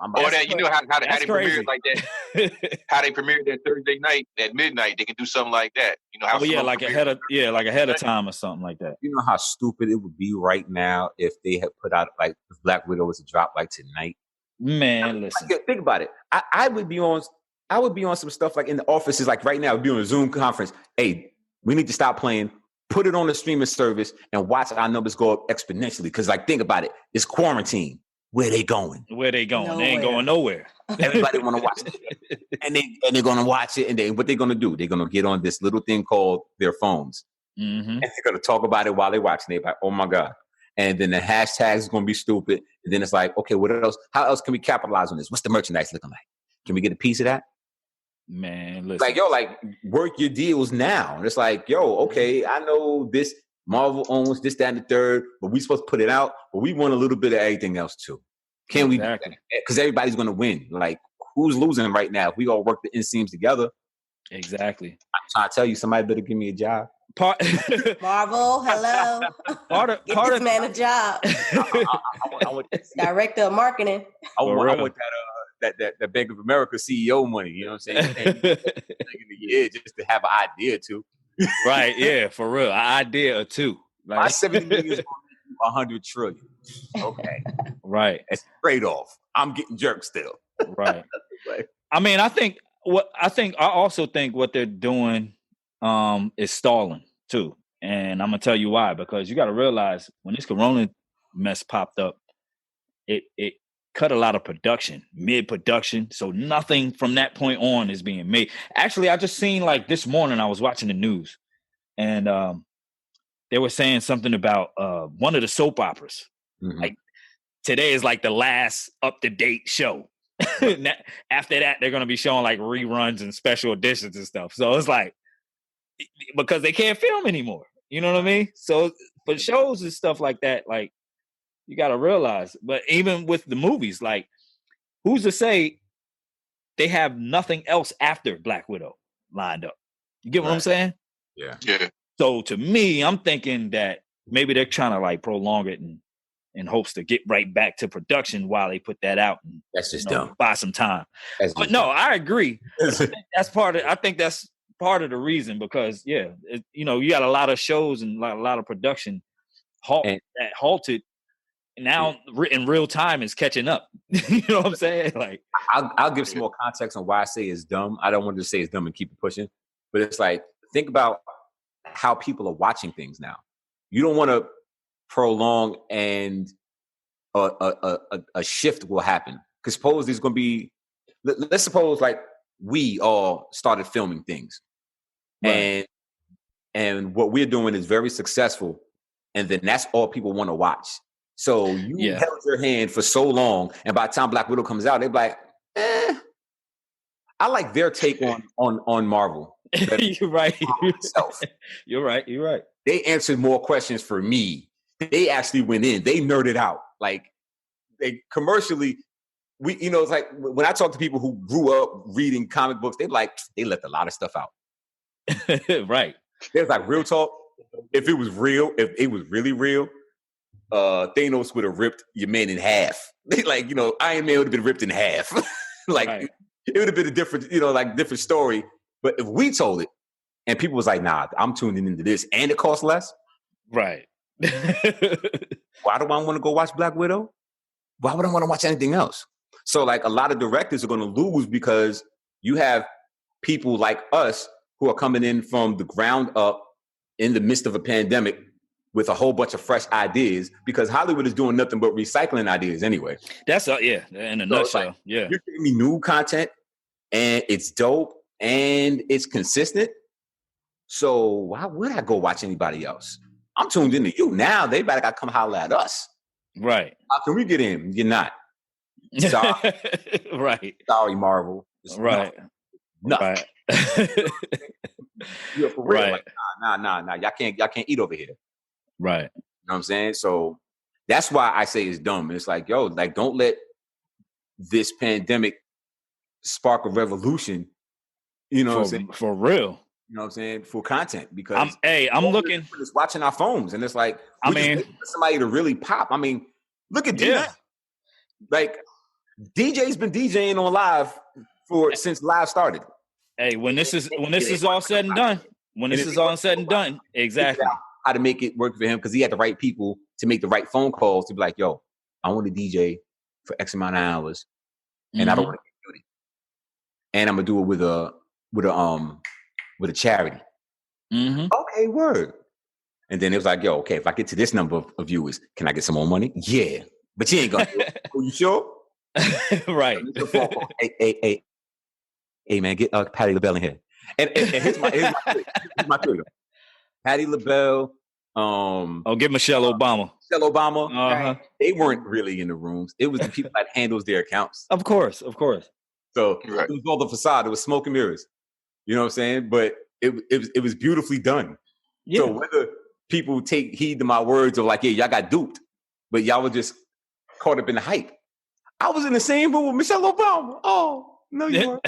Or that how they premiere like that. How they premiere that Thursday night at midnight, they can do something like that. Like ahead of time or something like that. You know how stupid it would be right now if they had put out like if Black Widow was to drop like tonight. Man, listen. Think about it. I would be on some stuff like in the offices, like right now, be on a Zoom conference. Hey, we need to stop playing. Put it on the streaming service and watch our numbers go up exponentially. Because like, think about it. It's quarantine. Where they going? Nowhere. They ain't going nowhere. Everybody want to watch it, and they're gonna watch it. And then what they're gonna do? They're gonna get on this little thing called their phones, and they're gonna talk about it while they're watching. They're like, "Oh my god!" And then the hashtag is gonna be stupid. And then it's like, "Okay, what else? How else can we capitalize on this? What's the merchandise looking like? Can we get a piece of that?" Man, listen. Like work your deals now. And it's like, okay, I know this. Marvel owns this, that, and the third, but we supposed to put it out, but we want a little bit of everything else too. Can we? Because everybody's going to win. Like, who's losing right now? If we all work the inseams together. Exactly. I'm trying to tell you, somebody better give me a job. Marvel, hello. Get this man a job. I want Director of marketing. I want that Bank of America CEO money. You know what I'm saying? Just to have an idea too. Right, yeah, for real. An idea or two. Like, my 70 million is 100 trillion. Okay. Right. It's trade-off. I'm getting jerked still. Right. I mean, I also think what they're doing is stalling too. And I'm gonna tell you why, because you gotta realize when this corona mess popped up, it cut a lot of production, mid-production. So nothing from that point on is being made. Actually, I just seen like this morning, I was watching the news and they were saying something about one of the soap operas. Mm-hmm. Like today is like the last up-to-date show. After that, they're going to be showing like reruns and special editions and stuff. So it's like, because they can't film anymore. You know what I mean? So for shows and stuff like that, like, you got to realize, but even with the movies, like, who's to say they have nothing else after Black Widow lined up? You get what I'm saying? Yeah. So to me, I'm thinking that maybe they're trying to like prolong it in hopes to get right back to production while they put that out. And, that's just dumb. Buy some time. But no, I agree. I think that's part of the reason because, you got a lot of shows and a lot of production that halted. Now in real time is catching up. You know what I'm saying? Like, I'll give some more context on why I say it's dumb. I don't want to say it's dumb and keep it pushing, but it's like, think about how people are watching things now. You don't want to prolong and a shift will happen. Because suppose there's going to be, let's suppose like we all started filming things, right. and what we're doing is very successful, and then that's all people want to watch. So you held your hand for so long, and by the time Black Widow comes out, they're like, I like their take on Marvel. You're right. You're right. They answered more questions for me. They actually went in. They nerded out. Like they commercially, it's like when I talk to people who grew up reading comic books, they left a lot of stuff out. Right. There's like real talk. If it was really real, Thanos would have ripped your man in half. Like, Iron Man would have been ripped in half. Like it would have been a different, different story. But if we told it and people was like, nah, I'm tuning into this and it costs less. Right. Why do I want to go watch Black Widow? Why would I want to watch anything else? So like a lot of directors are going to lose because you have people like us who are coming in from the ground up in the midst of a pandemic with a whole bunch of fresh ideas, because Hollywood is doing nothing but recycling ideas anyway. That's in a nutshell. Like, you're giving me new content and it's dope and it's consistent. So why would I go watch anybody else? I'm tuned into you. Now they better got to come holler at us. Right. How can we get in? You're not. Sorry. Right. Sorry, Marvel. It's right. No. Right. You're for real. Right. Like, nah. Y'all can't eat over here. Right. You know what I'm saying? So that's why I say it's dumb. It's like, don't let this pandemic spark a revolution. You know what I'm saying? For real. You know what I'm saying? For content. Because I'm looking. Just watching our phones. And it's like, somebody to really pop. I mean, look at DJ. Like, DJ's been DJing on live since live started. Hey, when this is all said and done. When this is all said and done. Exactly. How to make it work for him, because he had the right people to make the right phone calls to be like, yo, I want to DJ for X amount of hours, and I don't want to get duty, and I'm gonna do it with a charity. Okay, word. And then it was like, yo, okay, if I get to this number of viewers, can I get some more money? Yeah, but you ain't gonna do it. Are you sure? Right. Hey, man, get Patti LaBelle in here. And here's my theory. Patti LaBelle. Get Michelle Obama. Michelle Obama. Uh-huh. They weren't really in the rooms. It was the people that handles their accounts. Of course. So it was all the facade. It was smoke and mirrors. You know what I'm saying? But it was beautifully done. Yeah. So whether people take heed to my words of like, yeah, y'all got duped, but y'all were just caught up in the hype. I was in the same room with Michelle Obama. Oh, no, you weren't.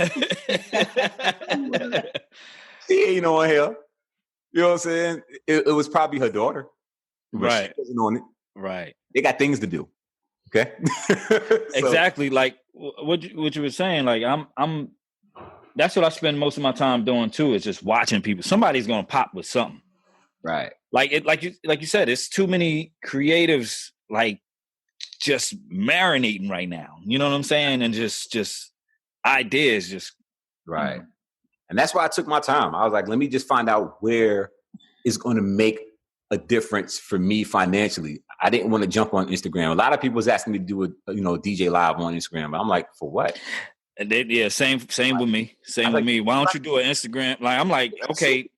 She ain't on here. You know what I'm saying? It was probably her daughter. Right. She wasn't on it. Right. They got things to do. Okay. Exactly. Like what you were saying. Like I'm. That's what I spend most of my time doing too. Is just watching people. Somebody's gonna pop with something. Right. Like you said. It's too many creatives like just marinating right now. You know what I'm saying? And just ideas. Just right. And that's why I took my time. I was like, let me just find out where it's going to make a difference for me financially. I didn't want to jump on Instagram. A lot of people was asking me to do a DJ live on Instagram. But I'm like, for what? And same with me. Same with me. Why don't you do an Instagram? Like, I'm like, okay,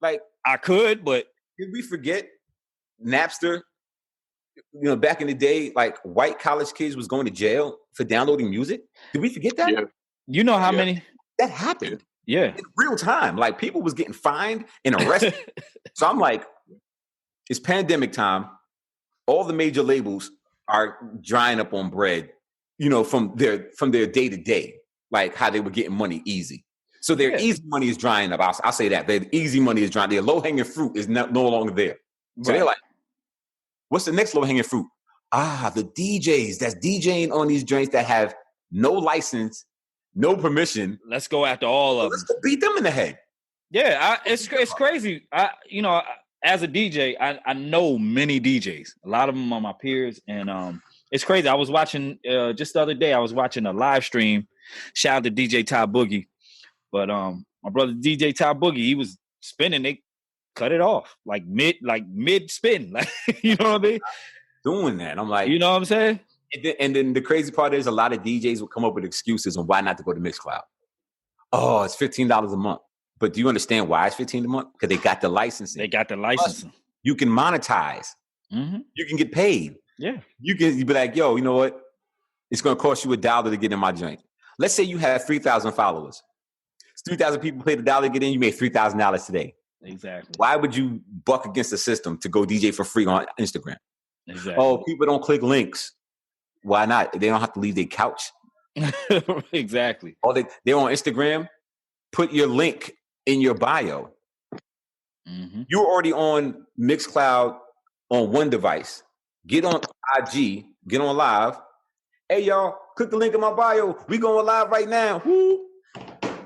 like I could, but did we forget Napster? Back in the day, like white college kids was going to jail for downloading music. Did we forget that? Yeah. You know how many that happened? Yeah. In real time. Like people was getting fined and arrested. So I'm like, it's pandemic time. All the major labels are drying up on bread, from their day to day, like how they were getting money easy. So their easy money is drying up. I'll say that. Their easy money is drying. Their low hanging fruit is no longer there. So they're like, what's the next low hanging fruit? The DJs that's DJing on these joints that have no license, no permission. Let's go after all of them. Let's go beat them in the head. Yeah, it's crazy. As a DJ, I know many DJs. A lot of them are my peers, and it's crazy. I was watching just the other day. I was watching a live stream. Shout out to DJ Ty Boogie, but my brother DJ Ty Boogie, he was spinning. They cut it off like mid spin. Like, you know what I mean? Doing that. I'm like, you know what I'm saying? And then the crazy part is a lot of DJs will come up with excuses on why not to go to Mixcloud. Oh, it's $15 a month. But do you understand why it's $15 a month? Because they got the licensing. They got the licensing. Plus, you can monetize. Mm-hmm. You can get paid. Yeah. You can be like, yo, you know what? It's going to cost you $1 to get in my joint. Let's say you have 3,000 followers. 3,000 people paid $1 to get in. You made $3,000 today. Exactly. Why would you buck against the system to go DJ for free on Instagram? Exactly. Oh, people don't click links. Why not? They don't have to leave their couch. Exactly. Or they're on Instagram. Put your link in your bio. Mm-hmm. You're already on Mixcloud on one device. Get on IG. Get on live. Hey, y'all, click the link in my bio. We going live right now. Woo.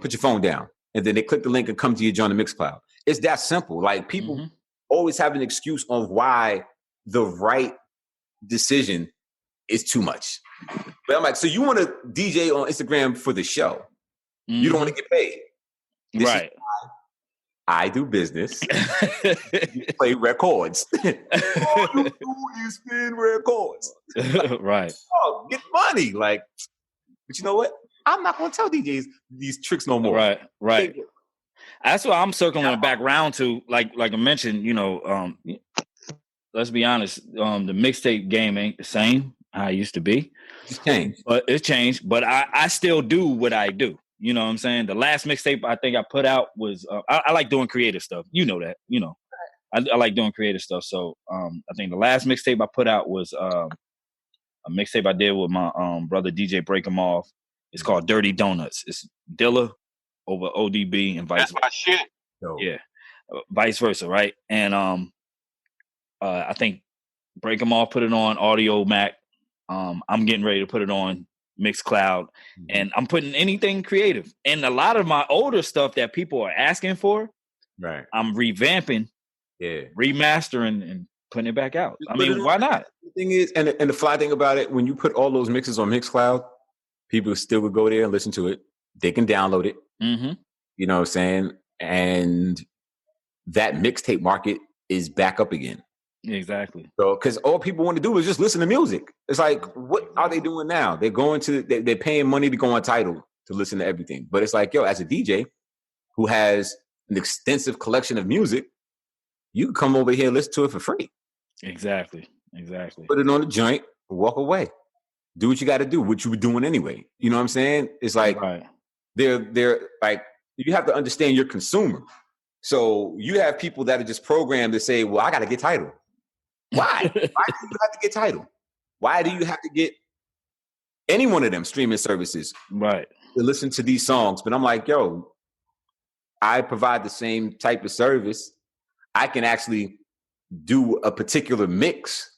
Put your phone down. And then they click the link and come to your join the Mixcloud. It's that simple. Like, people always have an excuse on why the right decision is too much. But I'm like, so you want to DJ on Instagram for the show. You don't want to get paid. This right. I do business. You play records. All you do is spin records. Right. Oh, get money. Like, but you know what? I'm not going to tell DJs these tricks no more. Right, right. That's what I'm circling back around to. Like I mentioned, you know, let's be honest, the mixtape game ain't the same how it used to be. It's changed. But it's changed. But I still do what I do. You know what I'm saying? The last mixtape I think I put out was, I like doing creative stuff. You know that, you know. I like doing creative stuff. So I think the last mixtape I put out was a mixtape I did with my brother DJ Break 'Em Off. It's called Dirty Donuts. It's Dilla over ODB and vice versa. That's my shit. Yeah. Vice versa, right? And I think Break 'Em Off put it on Audio Mac. I'm getting ready to put it on Mixcloud, and I'm putting anything creative. And a lot of my older stuff that people are asking for, right? I'm revamping, remastering, and putting it back out. I mean, why not? The thing is, and the fly thing about it, when you put all those mixes on Mixcloud, people still would go there and listen to it. They can download it. Mm-hmm. You know what I'm saying? And that mixtape market is back up again. Exactly. So, because all people want to do is just listen to music. It's like, what are they doing now? They're going to, they're paying money to go on Tidal to listen to everything. But it's like, yo, as a DJ who has an extensive collection of music, you can come over here and listen to it for free. Exactly. Exactly. Put it on the joint, walk away. Do what you got to do, what you were doing anyway. You know what I'm saying? It's like, they're like, you have to understand your consumer. So you have people that are just programmed to say, well, I got to get Tidal. Why? Why do you have to get Tidal? Why do you have to get any one of them streaming services to listen to these songs? But I'm like, yo, I provide the same type of service. I can actually do a particular mix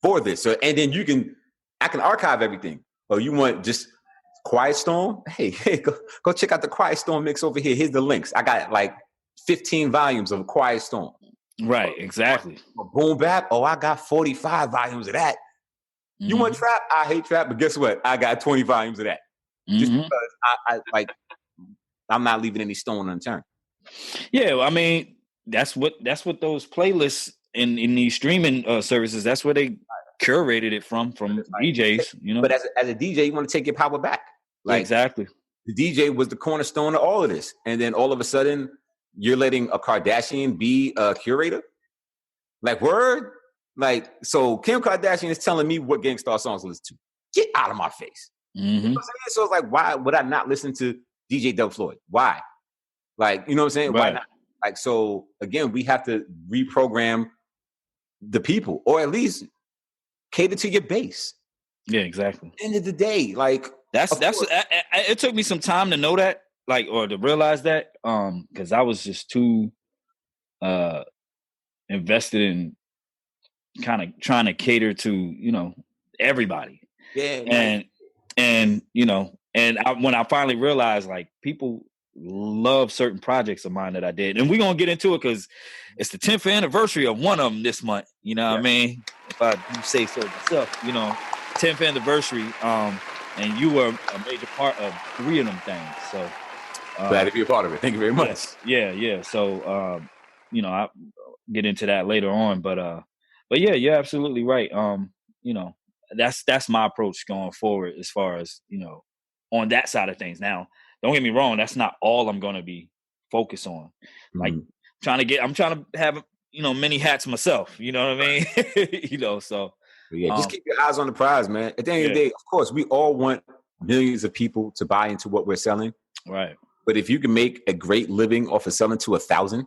for this. So, and then I can archive everything. Oh, you want just Quiet Storm? Hey, go check out the Quiet Storm mix over here. Here's the links. I got like 15 volumes of Quiet Storm. Right, exactly. Boom Bap. Oh, I got 45 volumes of that. You want trap? I hate trap, but guess what? I got 20 volumes of that. Just because I like, I'm not leaving any stone unturned. Yeah, I mean, that's what those playlists in these streaming services. That's where they curated it from DJs. You know, but as a DJ, you want to take your power back. Like, exactly. The DJ was the cornerstone of all of this, and then all of a sudden, you're letting a Kardashian be a curator? Like, word? Like, so Kim Kardashian is telling me what Gang Starr songs to listen to. Get out of my face. Mm-hmm. You know what I'm saying? So it's like, why would I not listen to DJ Del Floyd? Why? Like, you know what I'm saying? Why not? Like, so again, we have to reprogram the people, or at least cater to your base. Yeah, exactly. End of the day, like that's it took me some time to know that, like, or to realize that, because I was just too invested in kind of trying to cater to, you know, everybody. Yeah. And you know, and when I finally realized, like, people love certain projects of mine that I did, and we're gonna get into it because it's the 10th anniversary of one of them this month. You know what I mean? If I do say so myself, you know, 10th anniversary. And you were a major part of 3 of them things. So glad to be a part of it. Thank you very much. Yeah. So I'll get into that later on. But yeah, you're absolutely right. That's my approach going forward as far as, on that side of things. Now, don't get me wrong, that's not all I'm going to be focused on. Like I'm trying to have, many hats myself, you know what I mean? So yeah, just keep your eyes on the prize, man. At the end of the day, of course, we all want millions of people to buy into what we're selling. Right. But if you can make a great living off of selling to 1,000,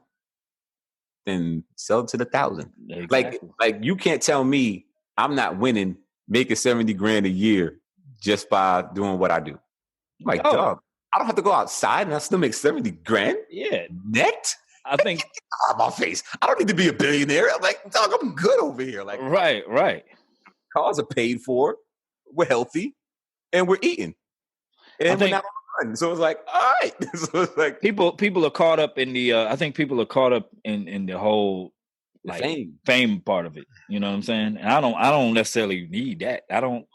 then sell it to the 1,000. Exactly. Like you can't tell me I'm not winning, making $70,000 a year just by doing what I do. Like, dog, I don't have to go outside and I still make $70,000. Yeah, net. I think on my face. I don't need to be a billionaire. I'm like, dog, I'm good over here. Like, right. Cars are paid for. We're healthy, and we're eating. And we're not on the run. So it's like, all right. So it's like people are caught up in the. I think people are caught up in the whole like fame part of it. You know what I'm saying? And I don't necessarily need that. I don't.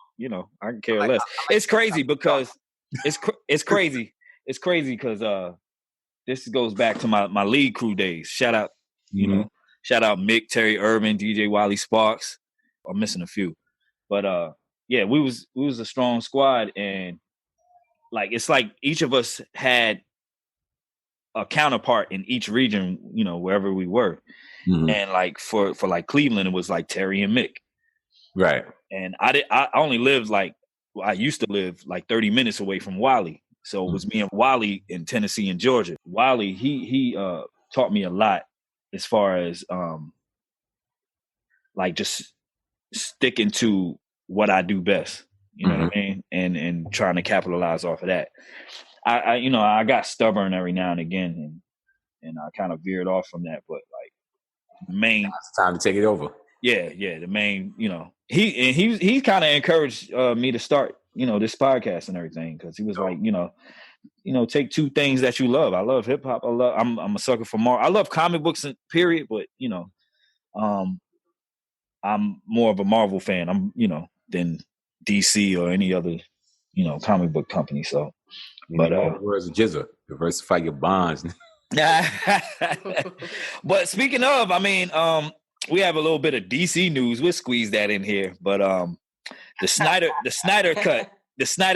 I can care less. It's crazy because it's crazy. It's crazy because this goes back to my league crew days. Shout out, shout out Mick, Terry Urban, DJ Wiley Sparks. I'm missing a few, but yeah, we was a strong squad, and like it's like each of us had a counterpart in each region, wherever we were, and like for like Cleveland, it was like Terry and Mick, right? And I only lived I used to live like 30 minutes away from Wiley. So it was me and Wiley in Tennessee and Georgia. Wiley, he taught me a lot as far as like just sticking to what I do best. You know what I mean? And trying to capitalize off of that. I got stubborn every now and again and I kind of veered off from that. But like the main it's time to take it over. Yeah, the main, he kind of encouraged me to start, this podcast and everything, because he was like, take two things that you love. I love hip hop. I'm a sucker for Marvel. I love comic books, period. But I'm more of a Marvel fan. I'm than DC or any other comic book company. So, but where's a jizzer? Diversify your bonds. But speaking of, I mean, we have a little bit of DC news. We'll squeeze that in here, but the Snyder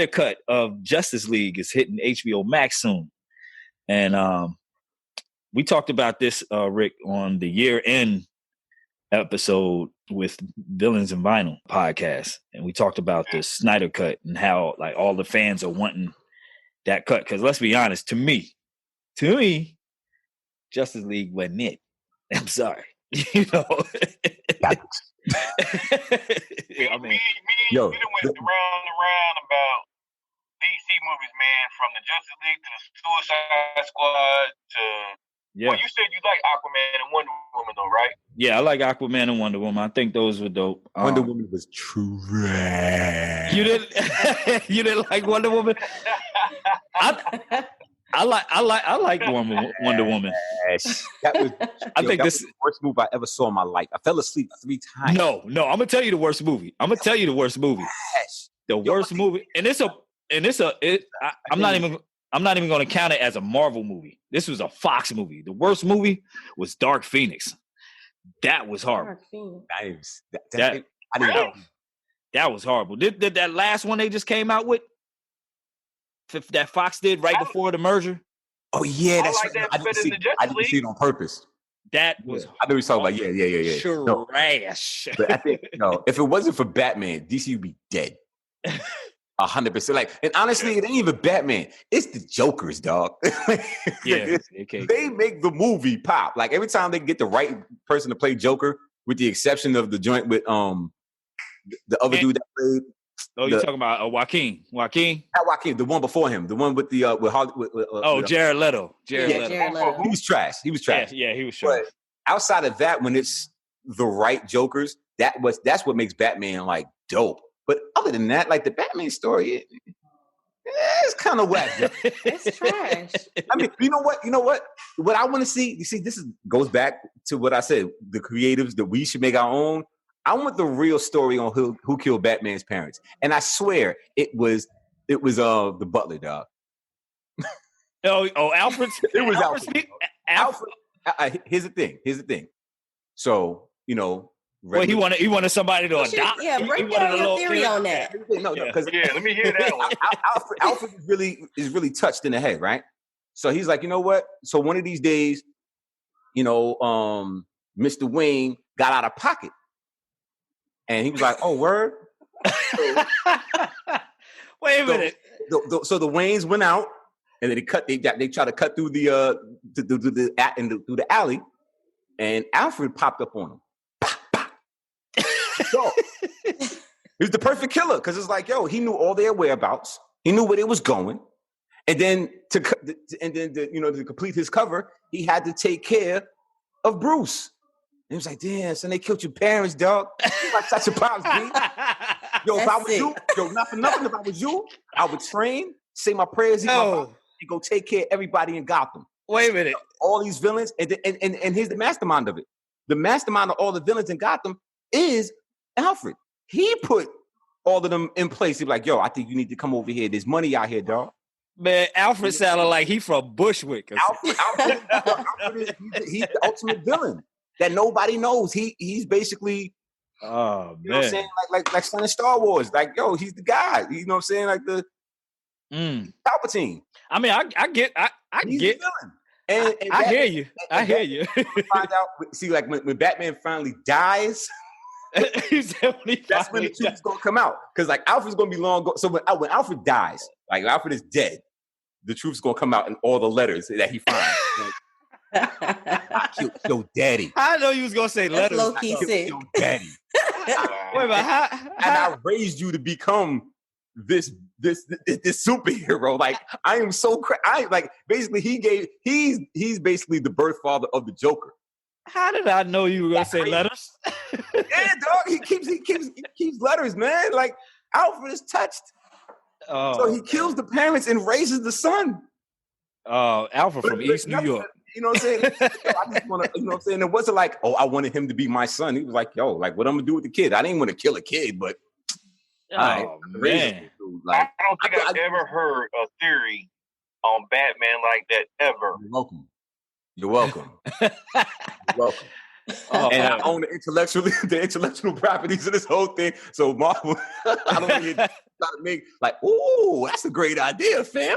Cut of Justice League is hitting HBO Max soon, and we talked about this, Rick, on the year-end episode with Villains and Vinyl podcast, and we talked about the Snyder Cut and how like all the fans are wanting that cut. Because let's be honest, to me, Justice League wasn't it. I'm sorry. I mean, we went around and around about DC movies, man, from the Justice League to the Suicide Squad to well, you said you like Aquaman and Wonder Woman, though, right? Yeah, I like Aquaman and Wonder Woman. I think those were dope. Wonder Woman was trash. You didn't like Wonder Woman? I like Wonder Woman. That was the worst movie I ever saw in my life. I fell asleep 3 times. No, I'm gonna tell you the worst movie. The worst movie, I'm not even gonna count it as a Marvel movie. This was a Fox movie. The worst movie was Dark Phoenix. That was horrible. That was horrible. Did that last one they just came out with? That Fox did right before the merger. Oh yeah, that's right. I didn't see it on purpose. That was. I know we talking about. Yeah. Trash. But I think if it wasn't for Batman, DC would be dead. 100%. Like, and honestly, it ain't even Batman. It's the Jokers, dog. Yeah, they make the movie pop. Like every time they get the right person to play Joker, with the exception of the joint with the other dude that played. Oh, you're talking about Joaquin? Not Joaquin, the one before him, the one with the Jared Leto. Jared Leto. He was trash. Yeah, he was trash. But outside of that, when it's the right Jokers, that's what makes Batman like dope. But other than that, like the Batman story, it's kind of whack. It's trash. I mean, you know what? What I want to see, goes back to what I said. The creatives that we should make our own. I want the real story on who killed Batman's parents, and I swear it was the butler, dog. Alfred. It was Alfred. Here's the thing. So, well, he wanted somebody to adopt. Yeah, break down your theory on that. No, because let me hear that one. Alfred is really touched in the head, right? So he's like, you know what? So one of these days, Mr. Wayne got out of pocket, and he was like, "Oh, word." Wait a minute. So the Waynes went out, and then they tried to cut through the through the alley, and Alfred popped up on him. So he was the perfect killer because it's like, he knew all their whereabouts, he knew where they was going, and then to complete his cover, he had to take care of Bruce. And he was like, damn, son, they killed your parents, dog. You like such a pops, B. If I was you, not for nothing, if I was you, I would train, say my prayers, and go take care of everybody in Gotham. Wait a minute. All these villains, and here's the mastermind of it. The mastermind of all the villains in Gotham is Alfred. He put all of them in place. He's like, I think you need to come over here. There's money out here, dog. Man, Alfred sounded like he from Bushwick. Alfred he's the ultimate villain that nobody knows. He's basically, oh man, you know what I'm saying? Like son of Star Wars. Like, he's the guy. You know what I'm saying? Like the Palpatine. I mean, I get. He's the villain. And I hear you. I hear you. Find out. See, like when Batman finally dies. That's when the truth's gonna come out, because like Alfred's gonna be long gone. So when Alfred dies, like Alfred is dead, the truth's gonna come out in all the letters that he finds. Like, I killed your daddy. I know you was gonna say letters. Low key sick. Your daddy. Wait, but and I raised you to become this superhero. Like I am so basically he's basically the birth father of the Joker. How did I know you were gonna say letters? Yeah, dog. He keeps letters, man. Like Alfred is touched. So he kills the parents and raises the son. Alfred from East New York. You know what I'm saying? I just want to, you know what I'm saying? It wasn't like, I wanted him to be my son. He was like, like what I'm gonna do with the kid? I didn't want to kill a kid, but man. Like, I don't think I've ever heard a theory on Batman like that ever. You're welcome. You're welcome. And I own the intellectual properties of this whole thing. So Marvel, I don't want to make like, ooh, that's a great idea, fam.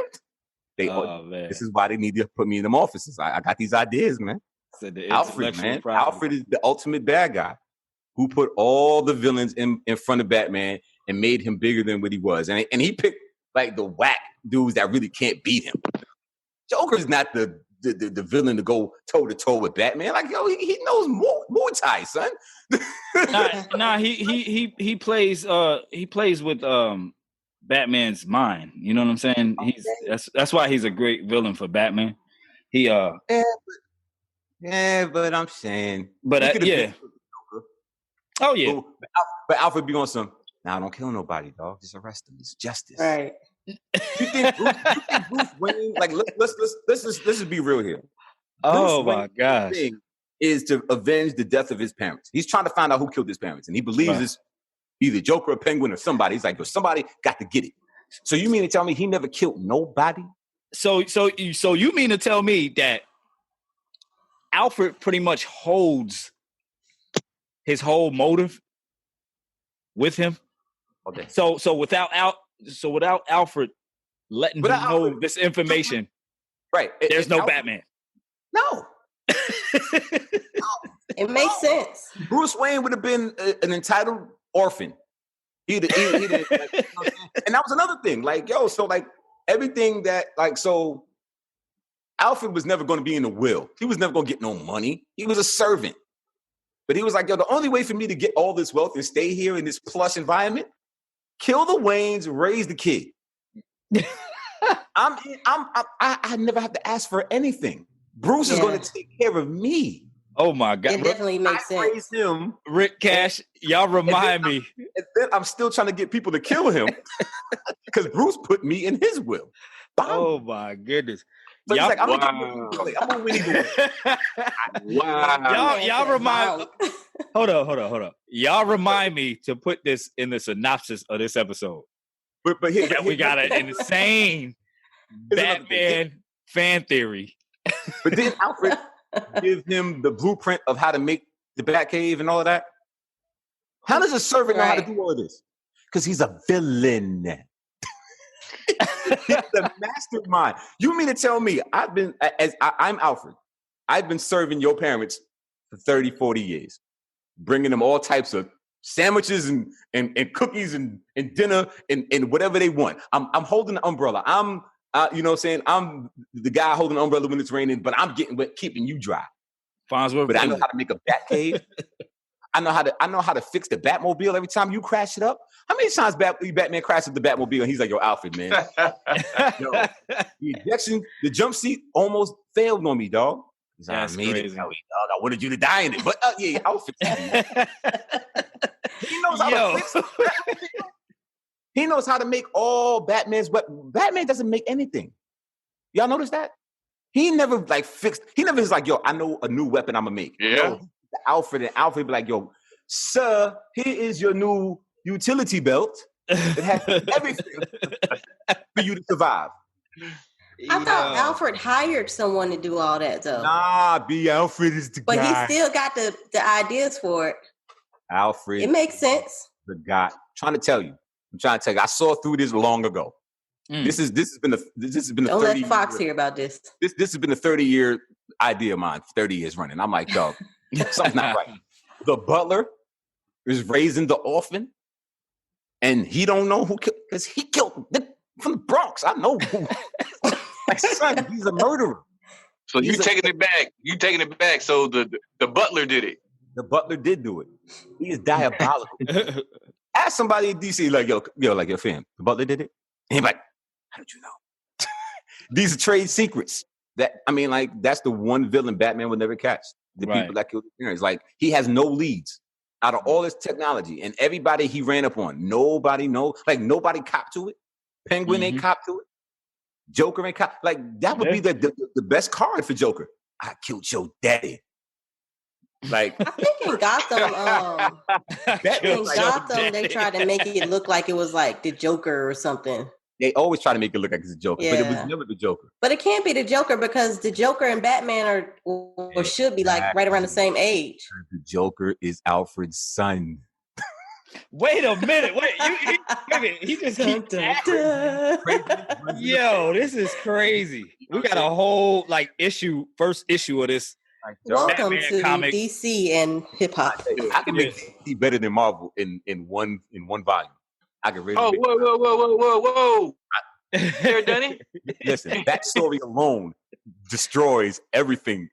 Man. This is why they need to put me in them offices. I got these ideas, man. So Alfred, man. Alfred is the ultimate bad guy who put all the villains in front of Batman and made him bigger than what he was. And he picked like the whack dudes that really can't beat him. Joker's not the villain to go toe to toe with Batman. Like, he knows Muay Thai, son. He plays with Batman's mind. You know what I'm saying? That's why he's a great villain for Batman. But I'm saying, oh yeah. But Alfred be on some. Nah, don't kill nobody, dog. Just arrest him. It's justice. Right. You think Bruce Wayne? Like, let's just be real here. Oh Bruce my gosh! Thing is to avenge the death of his parents. He's trying to find out who killed his parents, and he believes it's either Joker or Penguin or somebody. He's like, somebody got to get it. So you mean to tell me he never killed nobody? So you mean to tell me that Alfred pretty much holds his whole motive with him? Okay. So without Alfred letting him know this information, right? There's no Batman. No. It makes sense. Bruce Wayne would have been an entitled orphan. He'd and that was another thing. Like, so like everything that so Alfred was never going to be in the will. He was never going to get no money. He was a servant. But he was like, the only way for me to get all this wealth and stay here in this plush environment, kill the Waynes, raise the kid. I never have to ask for anything. Bruce is going to take care of me. Oh my God! It definitely makes sense. Raise him, Rick Cash. Y'all remind me. And then I'm still trying to get people to kill him because Bruce put me in his will. Bam. Oh my goodness! So he's like, I'm gonna win either way. Wow! Y'all remind. Hold up! Y'all remind me to put this in the synopsis of this episode. But we got an insane Batman fan theory. But then give him the blueprint of how to make the Batcave and all of that? How does a servant know how to do all of this? Because he's a villain. He's the mastermind. You mean to tell me I'm Alfred. I've been serving your parents for 30, 40 years, bringing them all types of sandwiches and cookies and dinner and whatever they want. I'm holding the umbrella. I'm you know what I'm saying? I'm the guy holding the umbrella when it's raining, but I'm keeping you dry. Farnsworth, but I know how to make a bat cave. I know how to fix the Batmobile every time you crash it up. How many times Batman crashes the Batmobile and he's like, yo, Alfred, man. Yo, the jump seat almost failed on me, dog. That's crazy. Dog. I wanted you to die in it. But yeah, Alfred. He knows how to fix it. He knows how to make all Batman's weapons. Batman doesn't make anything. Y'all notice that? He never he never is like, yo, I know a new weapon I'm gonna make. Yeah. Yo, Alfred be like, yo, sir, here is your new utility belt. It has everything for you to survive. I thought Alfred hired someone to do all that though. Nah, Alfred is the guy. But he still got the ideas for it. Alfred. It makes sense. The guy. I'm trying to tell you. I saw through this long ago. This has been the Don't 30 let Fox hear about this. This has been a 30-year idea of mine, 30 years running. I'm like, dog, something's not right. The butler is raising the orphan, and he don't know who killed, because he killed from the Bronx. I know who. My son, he's a murderer. So you taking it back. You taking it back. So the butler did it. The butler did do it. He is diabolical. Ask somebody in DC, like, yo, fam, the butler did it? And he's like, how did you know? These are trade secrets. That's the one villain Batman would never catch. The people that killed his parents. Like, he has no leads out of all this technology. And everybody he ran up on, nobody knows. Like, nobody copped to it. Penguin ain't copped to it. Joker ain't copped. Like, that would be the best card for Joker. I killed your daddy. Like, I think in Gotham, they tried to make it look like it was like the Joker or something. They always try to make it look like it's a Joker, but it was never the Joker. But it can't be the Joker because the Joker and Batman should be like right around the same age. The Joker is Alfred's son. Wait a minute. He just keeps Yo, this is crazy. We got a whole first issue of this. Welcome Batman to comic. DC and hip hop. I can make DC better than Marvel in one volume. I can really. Whoa! There, Dunny. Listen, that story alone destroys everything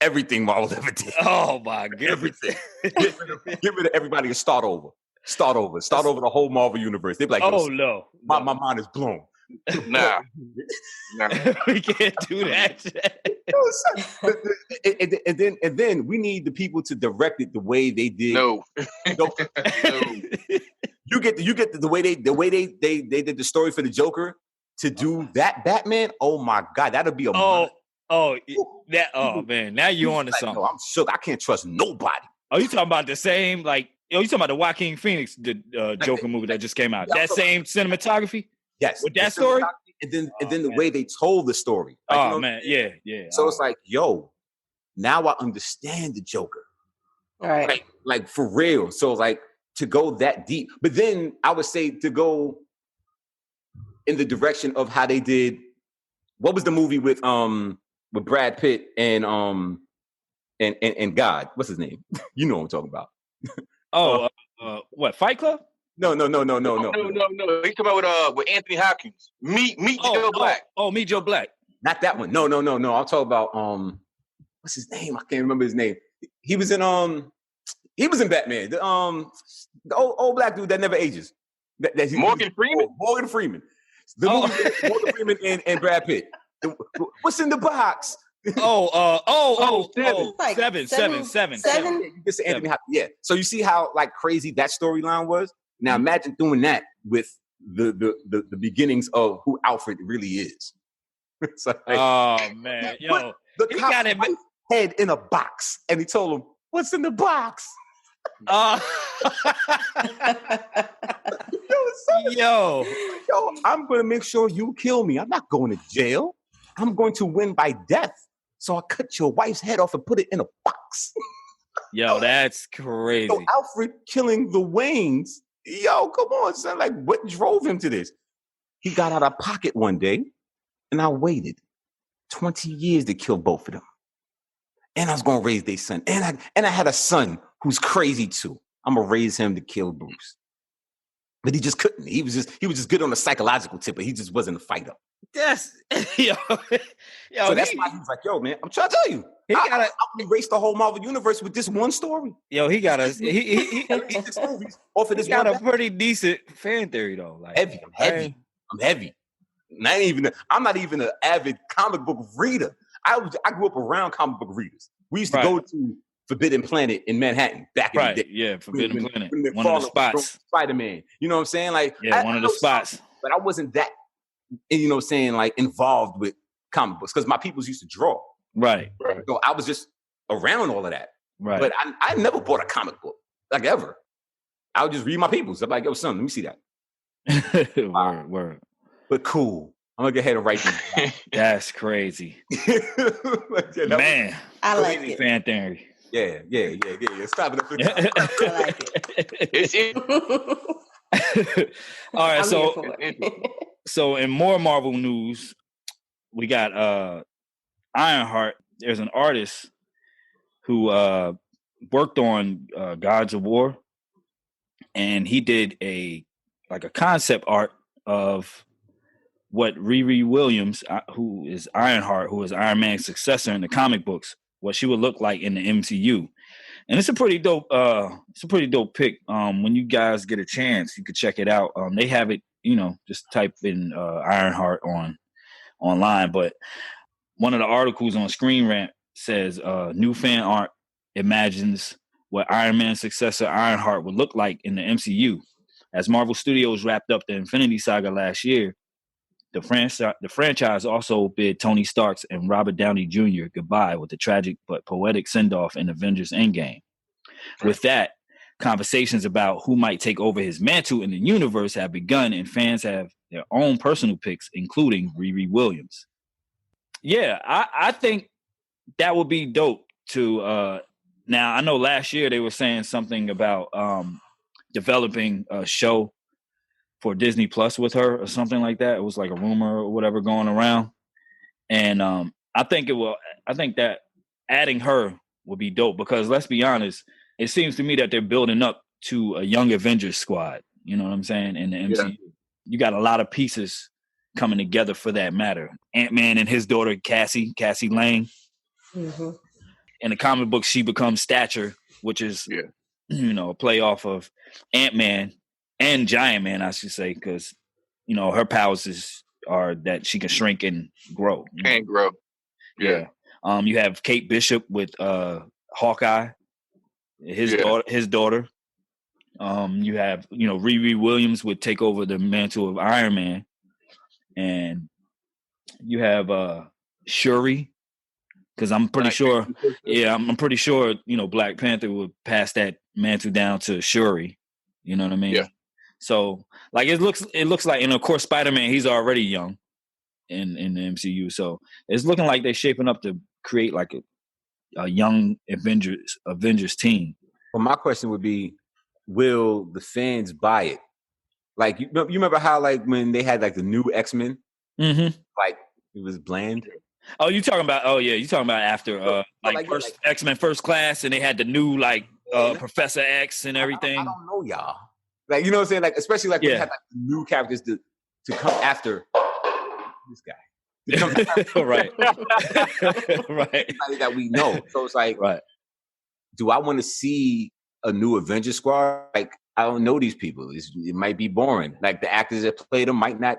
Marvel ever did. Oh my god! Everything. Get rid of everybody and start over. Start over the whole Marvel universe. They'd be like, oh no, my mind is blown. Nah. We can't do that. and then we need the people to direct it the way they did. No. You get the way they did the story for the Joker to do that Batman. Oh my God, that'll be a man. Now you on to something. I'm shook. I can't trust nobody. Oh, you talking about the same you talking about the Joaquin Phoenix Joker movie that just came out? That same cinematography? Yes. With that story? And then the way they told the story. Like, man, yeah. So it's like, yo, now I understand the Joker. All right. Like for real. So like to go that deep. But then I would say to go in the direction of how they did, what was the movie with Brad Pitt and God? What's his name? You know what I'm talking about. What, Fight Club? No. He's talking about with Anthony Hopkins. Meet Joe Black. Meet Joe Black. Not that one. No. I'll talk about what's his name? I can't remember his name. He was in Batman. The old black dude that never ages. Morgan Freeman. Morgan Freeman. The movie with Morgan Freeman and Brad Pitt. What's in the box? Seven. Anthony Hopkins. Yeah. So you see how like crazy that storyline was? Now imagine doing that with the beginnings of who Alfred really is. It's like, oh man, yo, he got his head in a box, and he told him, "What's in the box?" Yo, I'm going to make sure you kill me. I'm not going to jail. I'm going to win by death. So I cut your wife's head off and put it in a box. Yo, that's crazy. So Alfred killing the Waynes. Yo, come on, son. Like, what drove him to this? He got out of pocket one day, and I waited 20 years to kill both of them. And I was gonna raise their son. And I had a son who's crazy too. I'm gonna raise him to kill Bruce. But he just couldn't. He was just good on the psychological tip, but he just wasn't a fighter. That's yo. So that's why he's like, yo, man, I'm trying to tell you. I erased the whole Marvel universe with this one story. Yo, he got he off of this. He got a pretty decent fan theory though. Like heavy. I'm heavy. I'm not even an avid comic book reader. I grew up around comic book readers. We used to go to Forbidden Planet in Manhattan back in the day. Yeah, Forbidden Planet. One of the spots. Spider-Man. You know what I'm saying? Like, one of the spots. But I wasn't that, you know what I'm saying, like involved with comic books because my peoples used to draw. Right. So I was just around all of that. Right. But I never bought a comic book, like ever. I would just read my peoples. I'm like, yo, son, let me see that. Word. But cool. I'm gonna go ahead and write this. That's crazy. Man. I like it. Fan theory. Yeah. Stop it up. I like it. It's it. All right, so in more Marvel news, we got Ironheart. There's an artist who worked on Gods of War, and he did a concept art of what Riri Williams, who is Ironheart, who is Iron Man's successor in the comic books, what she would look like in the MCU. And it's a pretty dope pick. When you guys get a chance, you could check it out. They have it, just type in Ironheart online. But one of the articles on Screen Rant says new fan art imagines what Iron Man's successor Ironheart would look like in the MCU. As Marvel Studios wrapped up the Infinity Saga last year, the franchise also bid Tony Stark's and Robert Downey Jr. goodbye with a tragic but poetic send-off in Avengers Endgame. With that, conversations about who might take over his mantle in the universe have begun, and fans have their own personal picks, including Riri Williams. Yeah, I think that would be dope to... now, I know last year they were saying something about developing a show for Disney Plus with her or something like that. It was like a rumor or whatever going around. And I think that adding her will be dope because let's be honest, it seems to me that they're building up to a young Avengers squad. You know what I'm saying? In the MCU. Yeah. You got a lot of pieces coming together for that matter. Ant-Man and his daughter, Cassie Lang. Mm-hmm. In the comic book, she becomes Stature, which is, a play off of Ant-Man and Giant Man, I should say, because, her powers are that she can shrink and grow. And grow. Yeah. You have Kate Bishop with Hawkeye, his daughter. You have, Riri Williams would take over the mantle of Iron Man. And you have Shuri, because I'm pretty sure, I'm pretty sure, Black Panther would pass that mantle down to Shuri. You know what I mean? Yeah. So, like, it looks like, and of course, Spider-Man, he's already young in the MCU. So it's looking like they're shaping up to create like a young Avengers team. Well, my question would be, will the fans buy it? Like, you remember how, like, when they had, like, the new X-Men? Mm-hmm. Like, it was bland? Oh, you're talking about after, first X-Men First Class, and they had the new, like, Professor X and everything. I don't know, y'all. Like, you know what I'm saying? Like, especially, like, when they had, like, new characters to come after this guy. Right. Right. Somebody that we know. So it's like, right. Do I want to see a new Avengers squad? Like, I don't know these people. It might be boring. Like, the actors that play them might not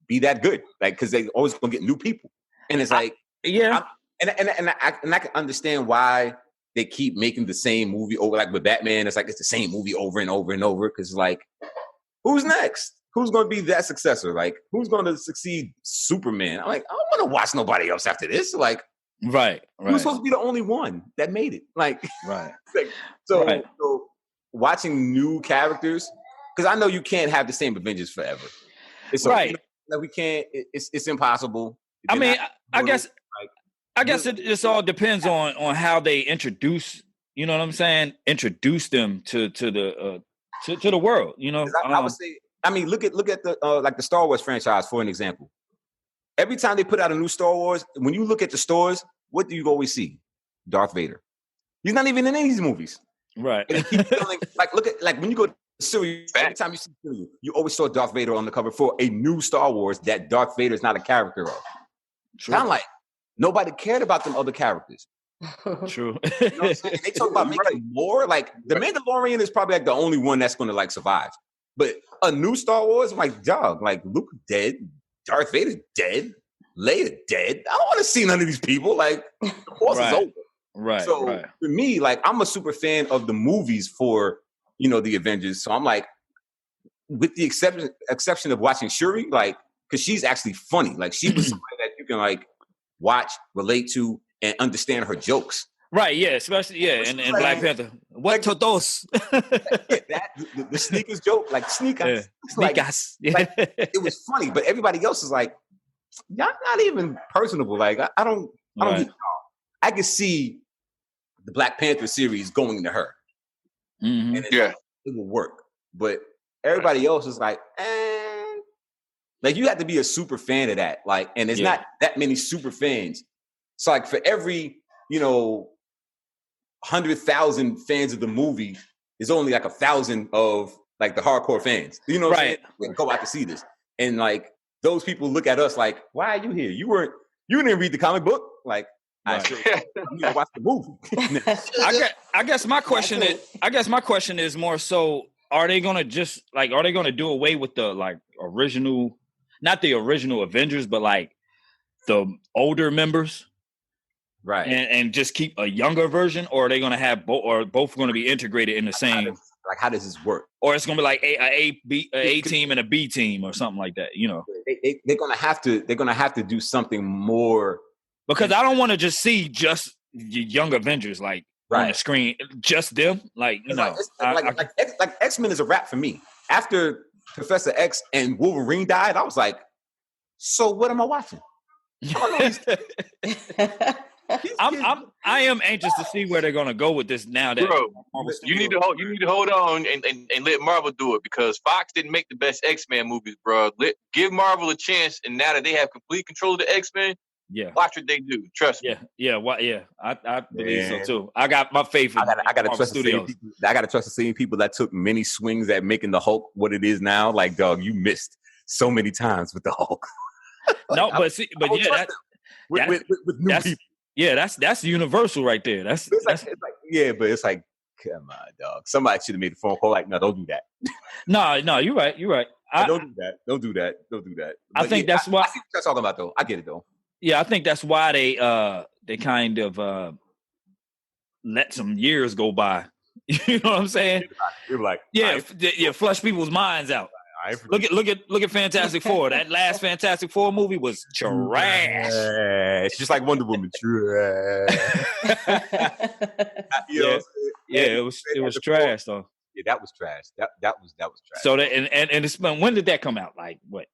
be that good. Like, because they always gonna get new people. And it's like, and I can understand why they keep making the same movie over. Like with Batman, it's like it's the same movie over and over and over. Because like, who's next? Who's gonna be that successor? Like, who's gonna succeed Superman? I'm like, I don't want to watch nobody else after this. Like, right. You're supposed to be the only one that made it. Like, right. So watching new characters, because I know you can't have the same Avengers forever. It's right. Like we can't. It's impossible. I mean, I guess I guess it just all depends on how they introduce. You know what I'm saying? Introduce them to the world. You know, I would say. I mean, look at the like the Star Wars franchise for an example. Every time they put out a new Star Wars, when you look at the stores, what do you always see? Darth Vader. He's not even in any of these movies. Right. And they keep telling, look at when you go to Siri, every time you see Siri, you always saw Darth Vader on the cover for a new Star Wars that Darth Vader is not a character of. Kind of like nobody cared about them other characters. True. You know what I'm saying? They talk about making more. Like the Mandalorian is probably like the only one that's going to like survive. But a new Star Wars, I'm like, dog, like Luke dead, Darth Vader's dead, Leia dead. I don't want to see none of these people. Like the Force is over. Right. So for me, like I'm a super fan of the movies for the Avengers. So I'm like, with the exception of watching Shuri, like because she's actually funny. Like she was somebody that you can like watch, relate to, and understand her jokes. Right, yeah, especially and like, Black Panther. What todos? The sneakers joke, like sneakers. Sneakers. Like, it was funny, but everybody else is like, y'all not even personable. Like I don't get y'all. I can see the Black Panther series going to her. Mm-hmm. And it will work. But everybody else is like, like you have to be a super fan of that. Like, and there's not that many super fans. So like for every, 100,000 fans of the movie, there's only like 1,000 of like the hardcore fans. You know what I'm saying? Go out to see this. And like those people look at us like, why are you here? You didn't read the comic book? Like, I watch the movie. I guess my question is more so, are they gonna do away with the like original, not the original Avengers, but like the older members? Right. And just keep a younger version, or are they gonna have both, or both going to be integrated in the same? How does this work? Or it's gonna be like a team and a B team or something like that, They're gonna have to do something more, because I don't want to just see just young Avengers like on the screen, just them. Like like X-Men is a wrap for me. After Professor X and Wolverine died, I was like, so what am I watching? I am anxious to see where they're gonna go with this now. That you need to hold on and let Marvel do it, because Fox didn't make the best X-Men movies, bro. Give Marvel a chance, and now that they have complete control of the X-Men, watch what they do. Trust me. I believe so too. I got my faith in I gotta trust Studios. I gotta trust the same people that took many swings at making the Hulk what it is now. Like, dog, you missed so many times with the Hulk. With new people. Yeah, that's universal right there. That's but it's like, come on, dog. Somebody should have made a phone call. Like, no, don't do that. No, you're right. Don't do that. But I think that's why. I see what you're talking about, though. I get it, though. Yeah, I think that's why they kind of let some years go by. You know what I'm saying? You're like, flush people's minds out. Look at Fantastic Four. That last Fantastic Four movie was trash. It's just like Wonder Woman. Trash. It was trash though. Yeah, that was trash. That was trash. So that when did that come out? Like what?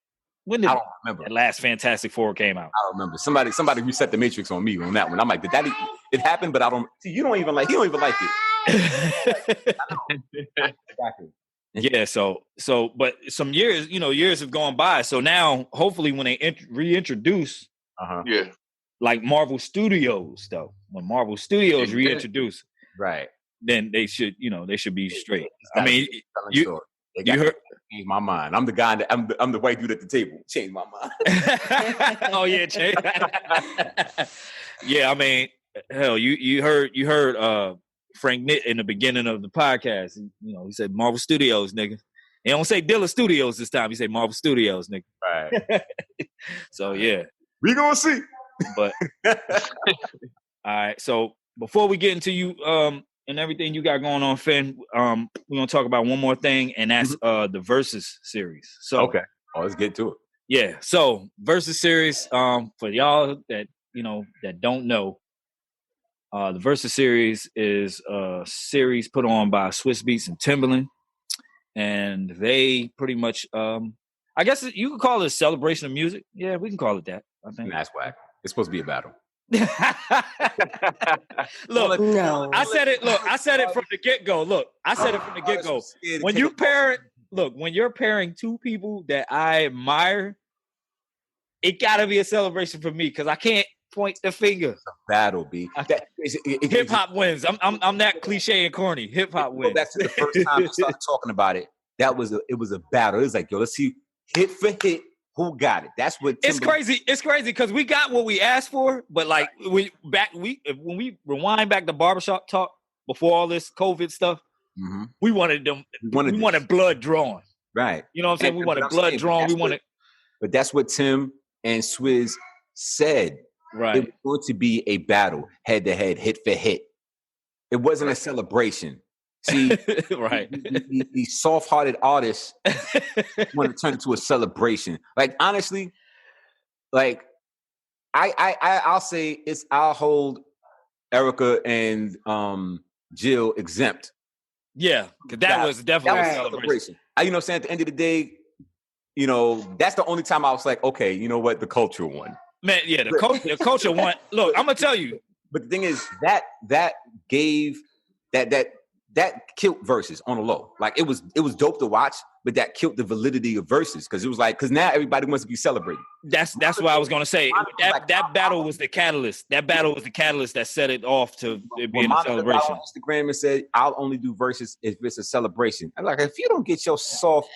When did I don't remember. The last Fantastic Four came out? I don't remember. Somebody reset the Matrix on me on that one. I'm like, it happened, but I don't. See, you don't even like it. I know. Exactly. Yeah, so but some years have gone by. So now, hopefully, when they reintroduce, like Marvel Studios, though, when Marvel Studios reintroduce, then they should be straight. I mean, you heard. Change my mind. I'm the guy. I'm the white dude at the table. Change my mind. Oh yeah, change. Yeah, I mean, hell, you heard. Frank Nitt in the beginning of the podcast, he said Marvel Studios, nigga. He don't say Dilla Studios this time. He said Marvel Studios, nigga. Right. So yeah, we gonna see. But all right. So before we get into you and everything you got going on, Finn, we're gonna talk about one more thing, and that's the Verzuz series. So okay, let's get to it. Yeah. So Verzuz series, for y'all that that don't know. The Verzuz series is a series put on by Swizz Beatz and Timbaland, and they pretty much, I guess you could call it a celebration of music. Yeah, we can call it that. I think that's whack. It's supposed to be a battle. Look, No. I said it. Look, I said it from the get-go. Look, I said it from the get-go. When you when you're pairing two people that I admire, it gotta be a celebration for me because I can't point the finger. It's a battle, B. Hip hop wins. I'm that cliche and corny. Hip hop wins. That's the first time we started talking about it. It was a battle. It was like, yo, let's see hit for hit. Who got it? That's what It's crazy. It's crazy because we got what we asked for, but like when we rewind back to barbershop talk before all this COVID stuff, we wanted them. We wanted blood drawn. Right. You know what I'm saying? We wanted blood drawn. We wanted. But that's what Tim and Swizz said. Right. It was going to be a battle, head to head, hit for hit. It wasn't a celebration. See, right? These soft-hearted artists want to turn it into a celebration. Like honestly, like I'll say I'll hold Erica and Jill exempt. Yeah, because that was definitely a celebration. You know what I'm saying? At the end of the day, you know, that's the only time I was like, okay, you know what? The culture won. Man, yeah, the culture won. Look, I'm gonna tell you. But the thing is that gave that killed Verzuz on the low. Like it was dope to watch, but that killed the validity of Verzuz because it was like now everybody wants to be celebrated. That's what I was gonna say. That battle was the catalyst. That battle was the catalyst that set it off to it being a celebration. On Instagram and said, "I'll only do Verzuz if it's a celebration." I'm like, if you don't get your soft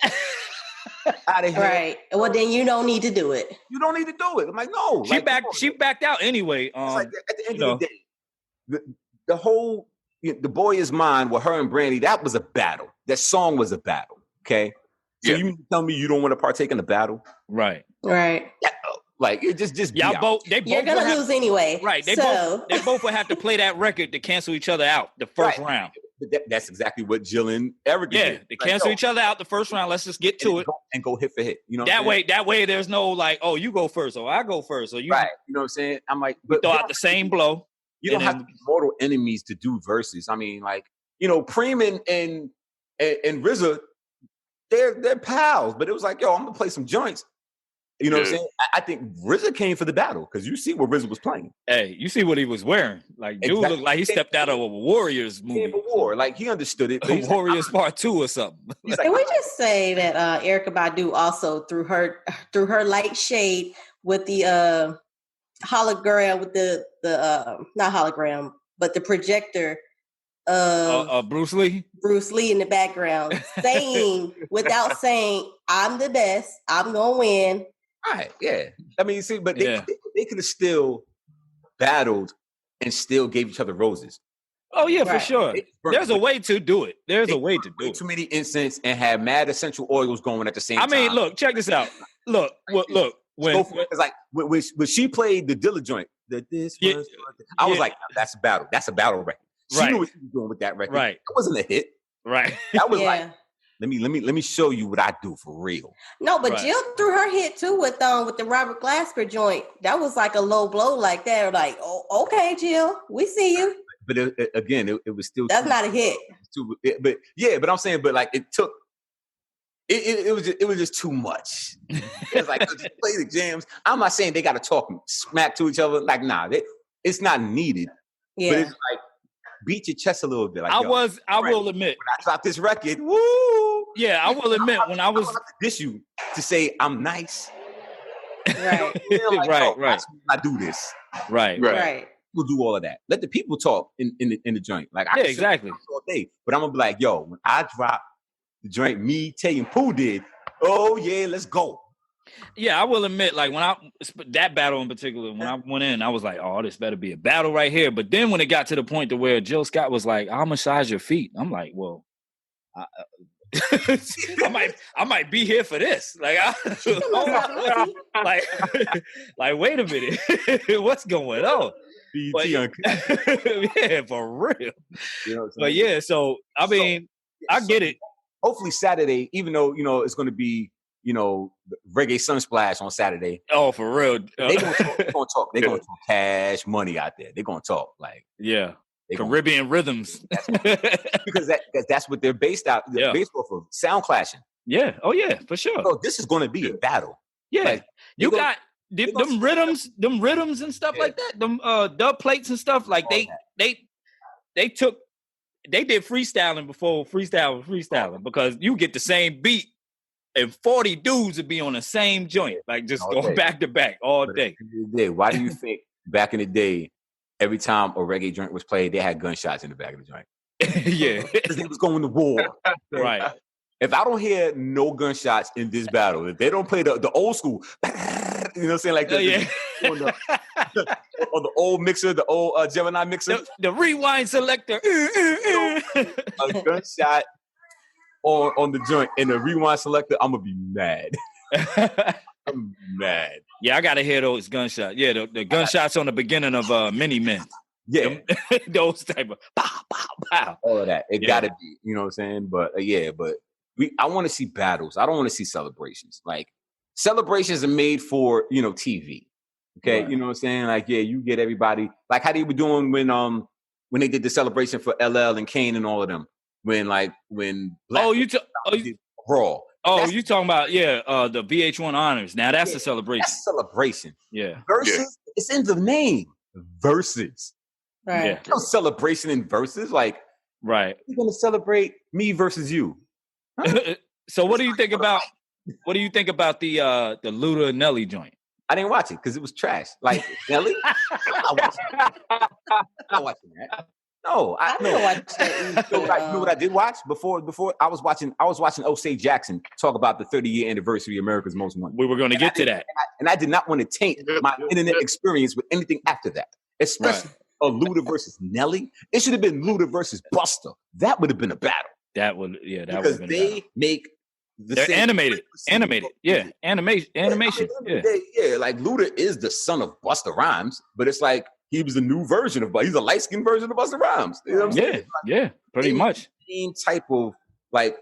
out of here, right? Well, then you don't need to do it. You don't need to do it. I'm like, no. She backed out anyway. Like at the end of the day, the whole. The Boy Is Mine with her and Brandy, that was a battle. That song was a battle, okay? So you mean to tell me you don't want to partake in the battle? Right. Right. Yeah, like, it just y'all both, you're going to lose anyway. Right. They both would have to play that record to cancel each other out the first round. That's exactly what Jill and Erica did. Yeah, they cancel each other out the first round. Let's just get to it. And go hit for hit. You know that way there's no like, oh, you go first or I go first. Or you, right. You know what I'm saying? I'm like, but throw out the same blow. You don't have to be mortal enemies to do Verzuz. I mean, like, you know, Preem and RZA, they're pals. But it was like, yo, I'm gonna play some joints. You know what I'm saying? I think RZA came for the battle because you see what RZA was playing. Hey, you see what he was wearing? Like, dude looked like he stepped out of a Warriors movie. War, like he understood it. Warriors Part 2 or something. Can we just say that Erykah Badu also threw her light shade with the hologram with the not hologram but the projector of Bruce Lee in the background saying without saying I'm the best, I'm gonna win. Right, yeah. I mean, you see, but they could have still battled and still gave each other roses. Oh yeah, for sure. There's a way to do it. There's a way to do it. Too many incense and have mad essential oils going at the same time. I mean, look, check this out. Look. It's like when she played the Dilla joint, I was like, that's a battle. That's a battle record. She knew what she was doing with that record. Right. That wasn't a hit. Right. That was like, let me show you what I do for real. No, but Jill threw her hit too with the Robert Glasper joint. That was like a low blow like that. Like, oh, okay, Jill, we see you. But it was still that's not a hit. But I'm saying, but like it took. It was just too much. It's like just play the jams. I'm not saying they got to talk smack to each other. Like, nah, it's not needed. Yeah. But it's like beat your chest a little bit. Like, I will admit when I dropped this record. Woo! Yeah, I will admit when I was diss you to say I'm nice. Right. Right. I do this. Right. We'll do all of that. Let the people talk in the joint. Like exactly all day. But I'm gonna be like, yo, when I drop the joint me, Tay, and Pooh did, oh yeah, let's go. Yeah, I will admit, like that battle in particular, when I went in, I was like, oh, this better be a battle right here. But then when it got to the point to where Jill Scott was like, I'll massage your feet, I'm like, well, I might be here for this. Like, like, wait a minute, what's going on? But, yeah, for real. You know but yeah, so I mean, I get it. Hopefully Saturday, even though it's going to be reggae sunsplash on Saturday. Oh, for real. They're gonna talk. They're gonna talk cash money out there. They're gonna talk like Caribbean rhythms. because that's what they're based off of. Sound clashing. Yeah. Oh yeah, for sure. So this is going to be a battle. Yeah. Like, them rhythms and stuff like that. Them dub plates and stuff. Like they did freestyling before freestyle was freestyling because you get the same beat and 40 dudes would be on the same joint, like just going back to back all day. Why do you think back in the day, every time a reggae joint was played, they had gunshots in the back of the joint? Yeah, because they was going to war. Right. If I don't hear no gunshots in this battle, if they don't play the old school, you know what I'm saying, like on the old mixer, the old Gemini mixer, the rewind selector, a gunshot on the joint and the rewind selector, I'm gonna be mad. I'm mad. Yeah, I gotta hear those gunshots. Yeah, the gunshots on the beginning of Mini Men. Yeah, those type of pow, pow, pow. All of that. It gotta be. You know what I'm saying? But but I want to see battles. I don't want to see celebrations. Like celebrations are made for TV. Okay, right. You know what I'm saying? Like you get everybody. Like how they were doing when they did the celebration for LL and Kane and all of them. When Black Raw. Oh, you talking about the VH1 honors. Now that's a celebration. That's a celebration. Yeah. Verzuz, it's in the name. Verzuz. Right. Yeah. No celebration in Verzuz. Like, right. We're gonna celebrate me versus you. Huh? So what do you think about the Luda and Nelly joint? I didn't watch it because it was trash. Like Nelly? I'm not watching that. No, I didn't watch that. You know what I did watch before? I was watching Osage Jackson talk about the 30-year anniversary of America's Most Wanted. We were going to get to that, and I did not want to taint my internet experience with anything after that, especially a Luda versus Nelly. It should have been Luda versus Busta. That would have been a battle. That would, because they make they're animated, yeah, animation, yeah. Like Luda is the son of Busta Rhymes, but it's like. He was a new version of, he's a light-skinned version of Busta Rhymes. You know what I'm saying? Yeah, pretty much. Same type of like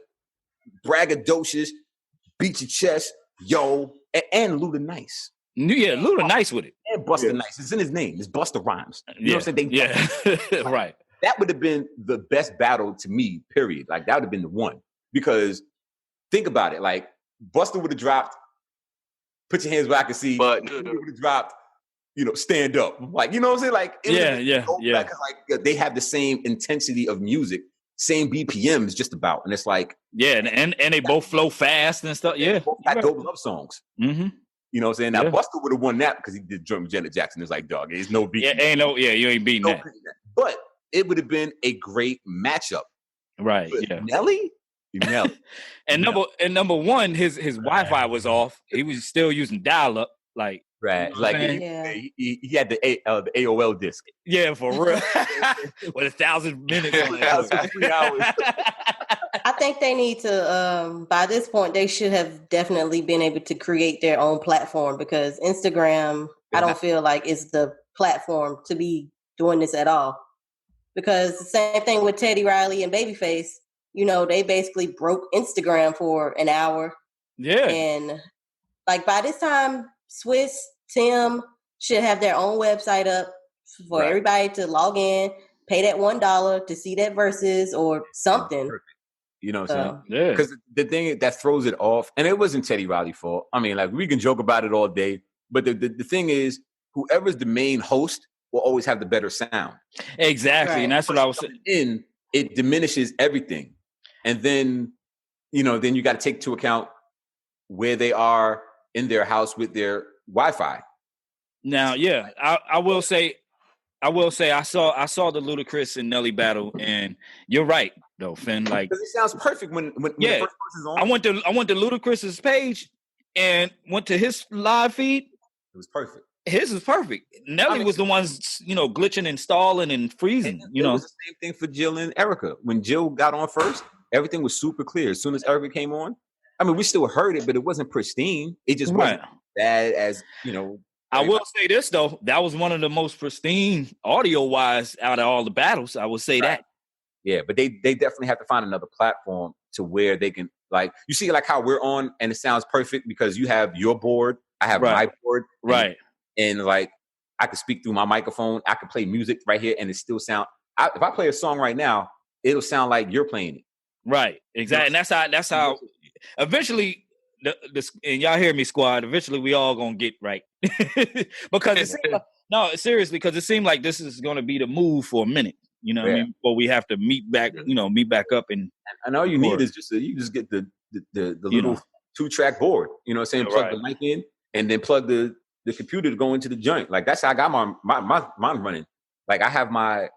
braggadocious, beat your chest, and Luda Nice. Yeah, Luda Nice with it. And Busta Nice. It's in his name. It's Busta Rhymes. You know what I'm saying? Right. That would have been the best battle to me, period. Like that would have been the one. Because think about it. Like Busta would have dropped, put your hands where I can see, but would have dropped, stand up. Like, you know what I'm saying? Like, yeah. Like they have the same intensity of music, same BPMs just about. And it's like, and they both flow fast and stuff. Yeah. Both got dope love songs. Mm-hmm. You know what I'm saying? Now Busta would have won that because he did drum with Janet Jackson. It's like, dog, there's no beat. You ain't beating that. But it would have been a great matchup. Right. But Nelly. And number one, his Wi-Fi was off. He was still using dial-up. Like, right, like he had the AOL disc. Yeah, for real. With 1,000 minutes on it. 3 hours. I think they need to. By this point, they should have definitely been able to create their own platform because Instagram, I don't feel like is the platform to be doing this at all. Because the same thing with Teddy Riley and Babyface. They basically broke Instagram for an hour. Yeah, and like by this time. Swizz, Tim should have their own website up for everybody to log in, pay that $1 to see that Verzuz or something. You know what I'm saying? Yeah. Because the thing that throws it off, and it wasn't Teddy Riley's fault. I mean, like we can joke about it all day, but the thing is, whoever's the main host will always have the better sound. Exactly, right. And that's what I was saying. It diminishes everything, and then then you got to take into account where they are in their house with their Wi-Fi. Now, I will say I saw the Ludacris and Nelly battle, and you're right though, Finn. Like it sounds perfect when the first person's on. I went to Ludacris's page and went to his live feed. It was perfect. His is perfect. Nelly was the ones, glitching and stalling and freezing. It was the same thing for Jill and Erica. When Jill got on first, everything was super clear. As soon as Erica came on. I mean, we still heard it, but it wasn't pristine. It just wasn't bad as, I will say this, though. That was one of the most pristine audio-wise out of all the battles. I would say that. Yeah, but they definitely have to find another platform to where they can, like, you see like how we're on and it sounds perfect because you have your board, I have my board. Right. And like, I can speak through my microphone. I can play music right here and it still sound, if I play a song right now, it'll sound like you're playing it. Right. Exactly. And that's how eventually and y'all hear me, squad. Eventually, we all gonna get right because it seemed like, no, seriously, because it seemed like this is gonna be the move for a minute. You know what I mean? Before we have to meet back up and all you need is you just get the little 2-track board. You know what I'm saying? Plug the mic in and then plug the computer to go into the joint. Like that's how I got mine running. Like I have my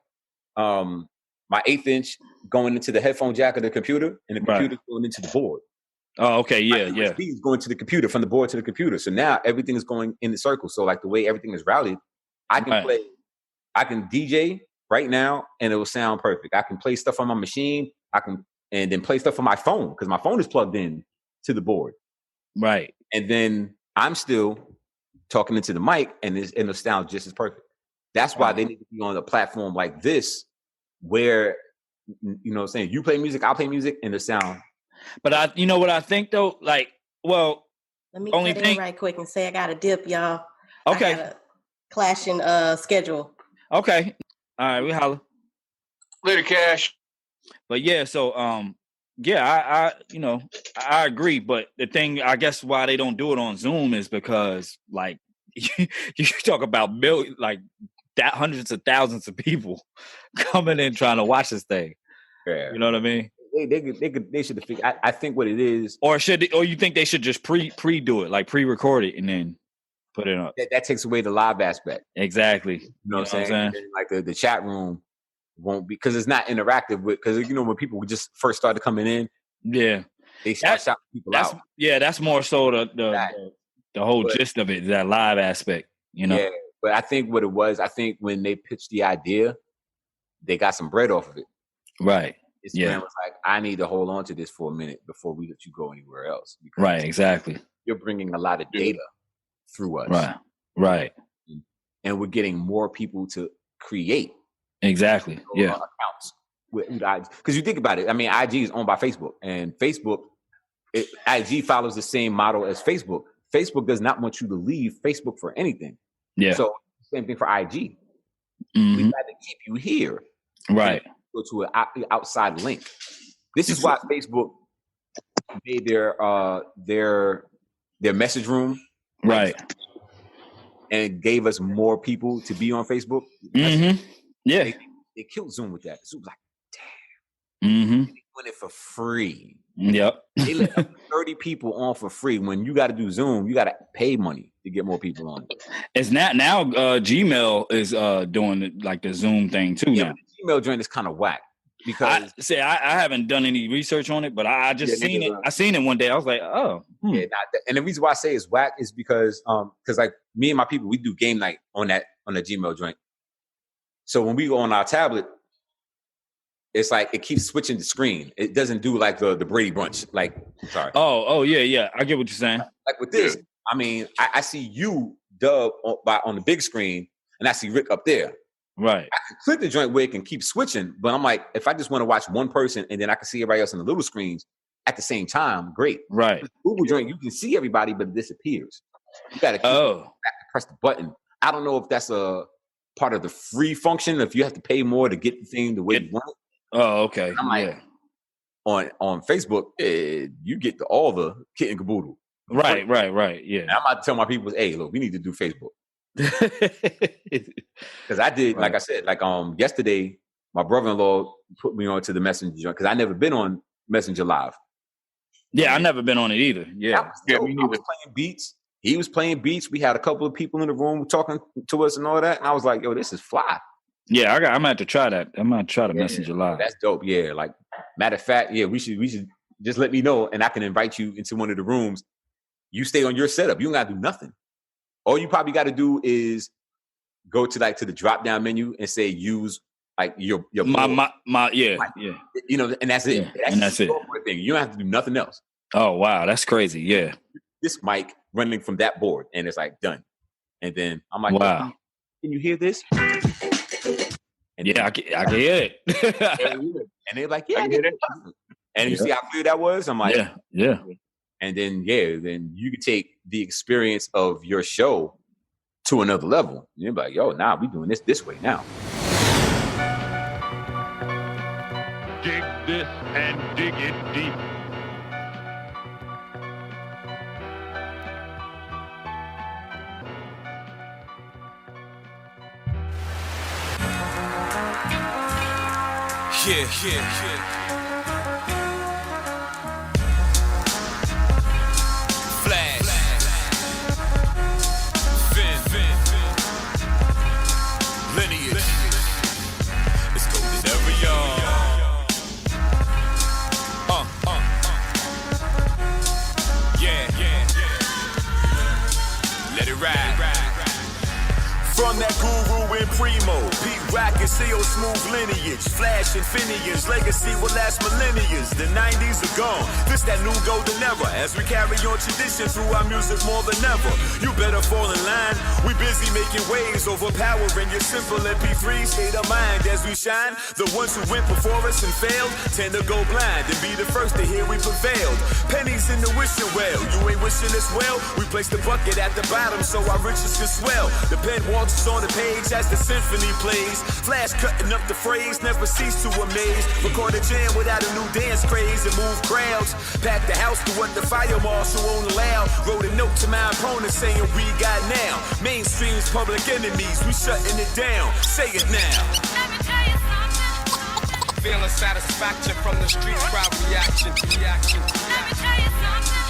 1/8" going into the headphone jack of the computer, and the computer going into the board. Oh, okay, yeah. USB is going to the computer, from the board to the computer. So now everything is going in the circle. So like the way everything is routed, I can DJ right now, and it will sound perfect. I can play stuff on my machine. And then play stuff on my phone because my phone is plugged in to the board. Right. And then I'm still talking into the mic, and it'll sound just as perfect. That's why they need to be on a platform like this, where you know what I'm saying, you play music, I'll play music, and the sound. But you know what I think though, like, well, let me cut in right quick and say I got a dip, y'all. Okay. I got a clashing schedule. Okay. All right, we holler. Later, Cash. But yeah, so I agree. But the thing, I guess, why they don't do it on Zoom is because, like, you talk about millions, like hundreds of thousands of people coming in trying to watch this thing. Yeah. You know what I mean? They should have figured. I think what it is, or you think they should just pre do it, like pre-record it and then put it up. That takes away the live aspect. Exactly. You know what I'm saying? Like the chat room won't be, because it's not interactive with, because when people just first started coming in, they shout people out. Yeah, that's more so the whole gist of it, that live aspect. Yeah, but I think what it was, when they pitched the idea, they got some bread off of it. Right. This man was like, I need to hold on to this for a minute before we let you go anywhere else. Right, exactly. You're bringing a lot of data through us. Right. And we're getting more people to create. Exactly. Accounts with because you think about it. I mean, IG is owned by Facebook, and IG follows the same model as Facebook. Facebook does not want you to leave Facebook for anything. Yeah. So same thing for IG. We got to keep you here. Right. Go to an outside link. This is why Facebook made their message room and gave us more people to be on Facebook. Mm-hmm. Yeah. They killed Zoom with that. Zoom was like, damn. They doing it for free. Yep. They let 30 people on for free. When you got to do Zoom, you got to pay money to get more people on. It's not now. Gmail is doing like the Zoom thing too. Yeah, the Gmail joint is kind of whack. Because I haven't done any research on it, but I just seen it. I seen it one day. I was like, oh. Yeah, and the reason why I say it's whack is because like me and my people, we do game night on the Gmail joint. So when we go on our tablet, it's like it keeps switching the screen. It doesn't do like the Brady Bunch. Like, sorry. Oh yeah. I get what you're saying. Like with this, I mean, I see you, Dub, on the big screen, and I see Rick up there. Right. I can click the joint where it can keep switching, but I'm like, if I just want to watch one person and then I can see everybody else on the little screens at the same time, great. Right. With Google joint, you can see everybody, but it disappears. You got to press the button. I don't know if that's a part of the free function, if you have to pay more to get the thing the way you want it. Oh, okay. I'm like, on Facebook, you get all the kit and caboodle. Right. Yeah. And I'm about to tell my people, hey, look, we need to do Facebook. Because I did, like I said, like yesterday, my brother-in-law put me onto the Messenger because I never been on Messenger Live. Yeah, I never been on it either. Yeah, I was playing beats. He was playing beats. We had a couple of people in the room talking to us and all that, and I was like, "Yo, this is fly." Yeah, I'm gonna have to try that. I'm gonna try the Messenger Live. That's dope. Yeah, like matter of fact, yeah, we should just let me know, and I can invite you into one of the rooms. You stay on your setup. You don't gotta do nothing. All you probably got to do is go to the drop down menu and say use like your my yeah. You know, and that's it. Yeah, that's it. Thing. You don't have to do nothing else. Oh wow, that's crazy. Yeah. This mic running from that board, and it's like done. And then I'm like, wow, can you hear this? And I can hear it. And they're like, yeah, I get it. And you see how clear that was? I'm like, yeah. And then you could take the experience of your show to another level. You're like, yo, we doing this way now. Dig this and dig it deep. Flash. Fin. Lineage. It's golden every yard. Yeah. Let it ride. From that guru and primo, Pete Rock and C.E.O. smooth lineage, Flash and Finian's legacy will last millennia. The 90s are gone, this that new golden era. As we carry on tradition through our music more than ever. You better fall in line, we busy making waves, overpowering your simple MP3 state of mind as we shine. The ones who went before us and failed tend to go blind and be the first to hear we prevailed. Pennies in the wishing well, you ain't wishing us well. We place the bucket at the bottom so our riches can swell. The pen walks on the page as the symphony plays. Flash cutting up the phrase, never cease to amaze. Record a jam without a new dance craze and move crowds. Pack the house to what the fire marshal won't allow. Wrote a note to my opponent saying we got now. Mainstream's public enemies, we shutting it down. Say it now. Feeling satisfaction from the street crowd reaction. Let me tell you something.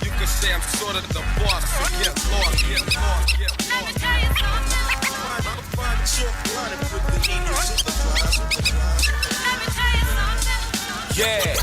You could say I'm sort of the boss, so get lost. Let me tell you something. Yeah.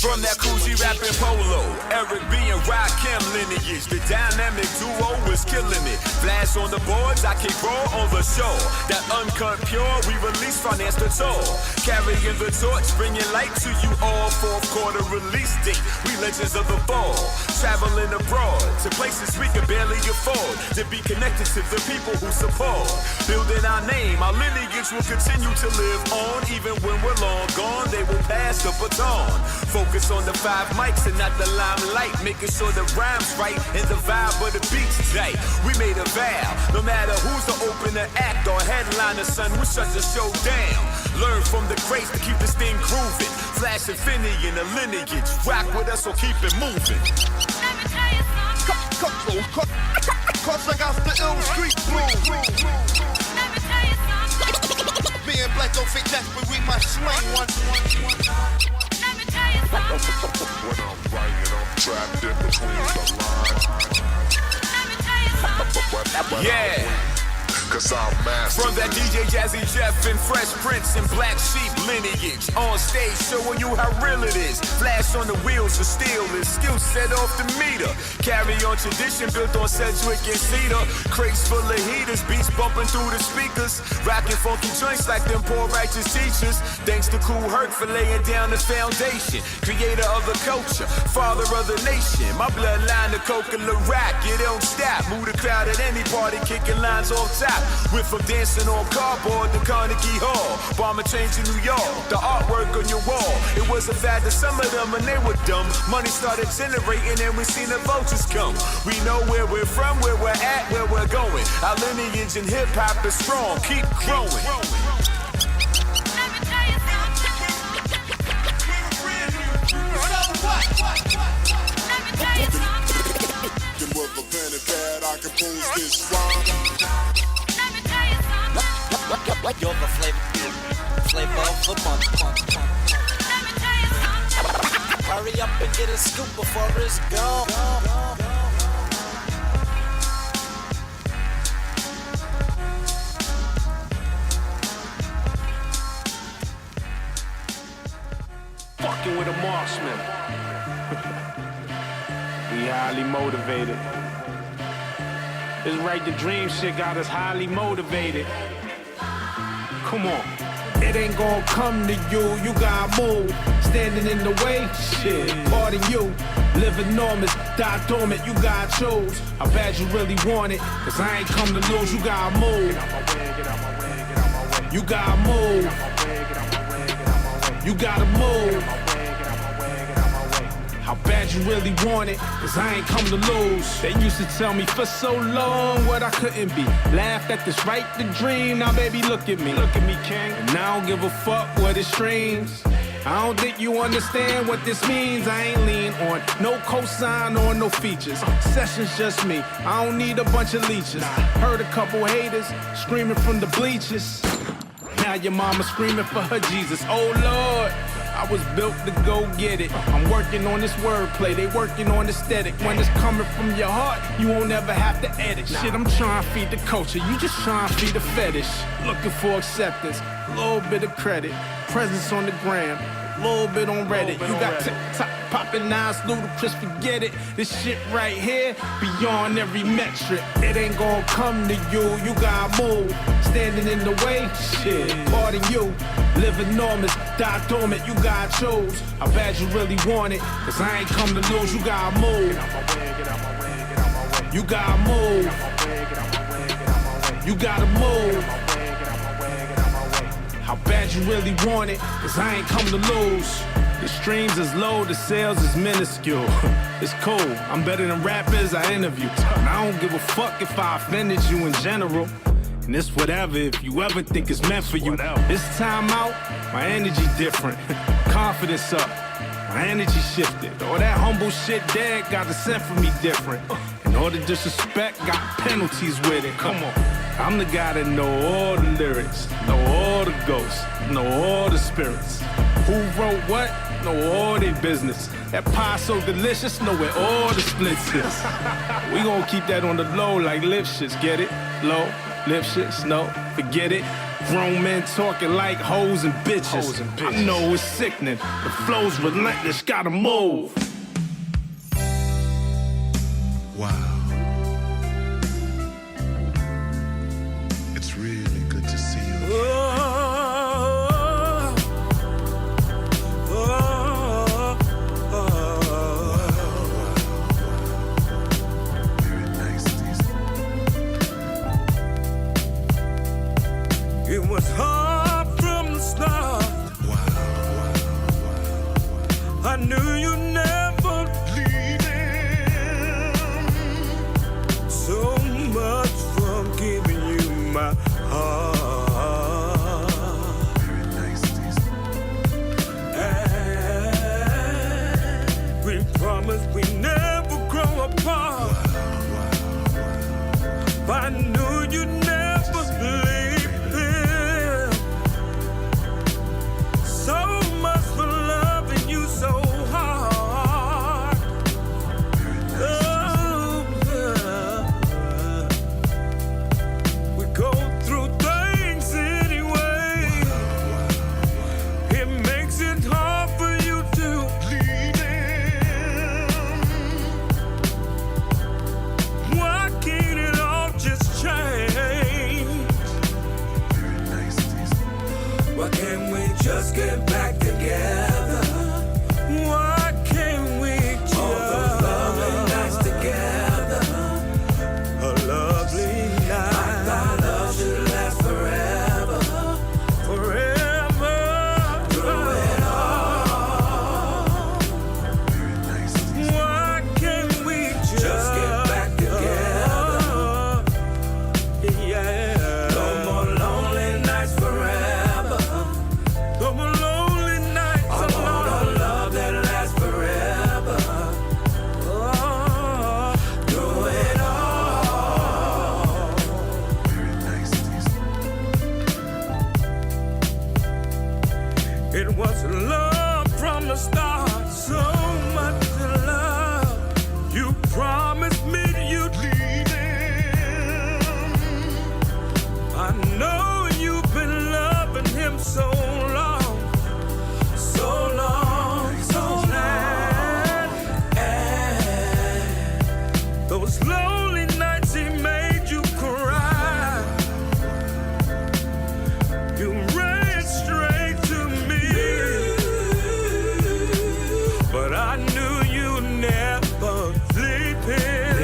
From that Coogee rapping polo, Eric B and Rakim lineage, the dynamic duo was killing it. Flash on the boards, I kick raw on the shore. That uncut pure, we release finance the tour. Carrying the torch, bringing light to you all. Fourth quarter release date, we legends of the fall. Traveling abroad to places we can barely afford. To be connected to the people who support. Building our name, our lineage will continue to live on. Even when we're long gone, they will pass the baton. Focus on the 5 mics and not the limelight. Making sure the rhyme's right and the vibe of the beat's tight. We made a vow, no matter who's the opener act or headliner, son, we shut the show down. Learn from the greats to keep this thing grooving. Flash and Finian, the lineage. Rock with us or keep it moving. Let me tell you something. Cause I got the ill street blues. Let me tell you something. Being black don't fake that, but we might slang one. Let me tell you something. When I'm writing, I'm trapped in between the lines. Let me tell you something. Yeah. Cause I'm master. From that DJ Jazzy Jeff and Fresh Prince and Black Sheep lineage. On stage showing you how real it is. Flash on the wheels of steel is skill set off the meter. Carry on tradition built on Sedgwick and Cedar. Crates full of heaters, beats bumping through the speakers. Rocking funky joints like them poor righteous teachers. Thanks to Kool Herc for laying down the foundation. Creator of the culture, father of the nation. My bloodline, the Coca-Cola rock, you don't stop. Move the crowd at any party, kicking lines off top. Went from dancing on cardboard to Carnegie Hall. Bomber change in New York, the artwork on your wall. It was a fact that some of them when they were dumb. Money started generating and we seen the vultures come. We know where we're from, where we're at, where we're going. Our lineage in hip hop is strong, keep growing. Let me tell you something. Let me tell you something. Then with a pen and pad, I compose this rhyme. You're the flavor of the month. Let me tell you something. Hurry up and get a scoop before it's gone. Fucking with a marksman. We highly motivated. This right, the dream shit got us highly motivated. Come on. It ain't gonna come to you, you gotta move. Standing in the way, shit, pardon you. Live enormous, die dormant, you gotta choose. How bad you really want it, cause I ain't come to lose, you gotta move. You gotta move. You gotta move. How bad you really want it, cause I ain't come to lose. They used to tell me for so long what I couldn't be. Laughed at this right to dream, now baby look at me, king. And I don't give a fuck what it streams. I don't think you understand what this means. I ain't lean on no cosign or no features. Session's just me, I don't need a bunch of leeches. Heard a couple haters screaming from the bleachers. Now your mama screaming for her Jesus. Oh Lord, I was built to go get it. I'm working on this wordplay, they working on aesthetic. When it's coming from your heart, you won't ever have to edit. Shit, I'm trying to feed the culture, you just trying to feed the fetish. Looking for acceptance, a little bit of credit. Presence on the gram, a little bit on Reddit. You got TikTok popping nice, ludicrous, forget it. This shit right here, beyond every metric. It ain't gonna come to you, you gotta move. Standing in the way, shit, pardon you. Live enormous, die dormant, you gotta choose. How bad you really want it, cause I ain't come to lose, you gotta move. You gotta move. You gotta move. How bad you really want it, cause I ain't come to lose. The streams is low, the sales is minuscule. It's cool, I'm better than rappers I interview. And I don't give a fuck if I offended you in general. And it's whatever if you ever think it's meant for you. This time out, my energy different. Confidence up, my energy shifted. All that humble shit dead got a scent for me different. And all the disrespect got penalties with it. Come on. I'm the guy that know all the lyrics, know all the ghosts, know all the spirits. Who wrote what? Know all their business. That pie so delicious, know where all the splits is. We gon' keep that on the low like lip shits, get it? Low, lip shits, no, forget it. Grown men talking like hoes and bitches. I know it's sickening, the flow's relentless, gotta move. Wow. It's really good to see you. It was hard from the start. I knew you'd never leave him. So much for giving you my heart. And we promised we never grow apart. But I knew you'd never leave. Just get back together. Why can't we just all those lovely nights together? A lovely night. I thought love should last forever, forever. Through it all. Why can't we just get back together? Yeah. No more lonely nights forever. No more lonely nights. I want a love that lasts forever. Oh, through it all. It was love from the start. So much love. You promised me you'd leave him. I know you've been loving him so long. So long, so long. And those lonely nights he made you cry. You ran straight to me. But I knew you'd never leave him.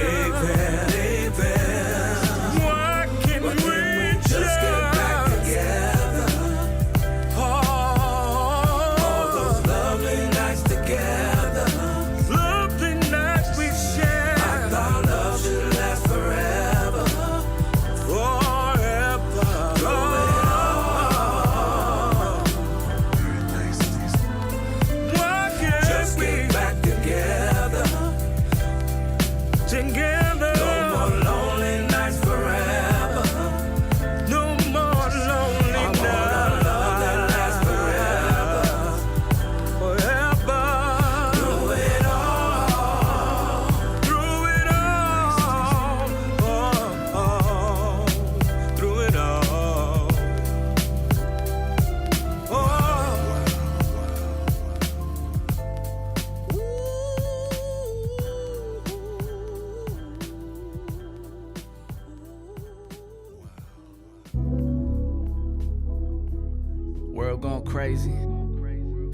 crazy.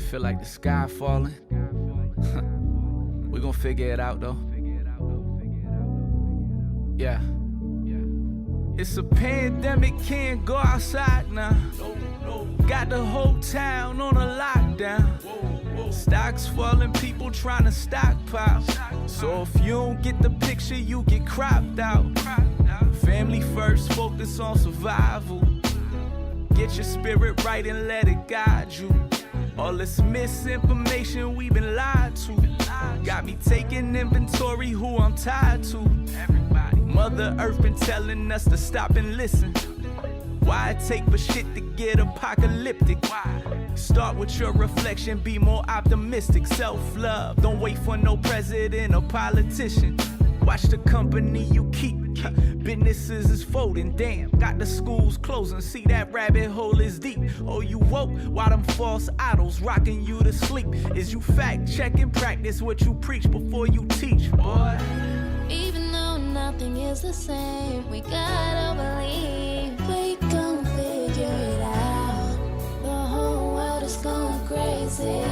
Feel like the sky falling. We gon' figure it out though. Yeah. It's a pandemic, can't go outside now. Got the whole town on a lockdown. Stocks falling, people trying to stockpile. So if you don't get the picture, you get cropped out. Family first, focus on survival. Get your spirit right and let it guide you. All this misinformation we've been lied to got me taking inventory who I'm tied to. Mother Earth been telling us to stop and listen. Why it take for shit to get apocalyptic? Start with your reflection, be more optimistic. Self-love, don't wait for no president or politician. Watch the company you keep. Businesses is folding, damn. Got the schools closing, see that rabbit hole is deep. Oh, you woke while them false idols rocking you to sleep. Is you fact checking, practice what you preach before you teach, boy. Even though nothing is the same, we gotta believe we gon' figure it out. The whole world is going crazy.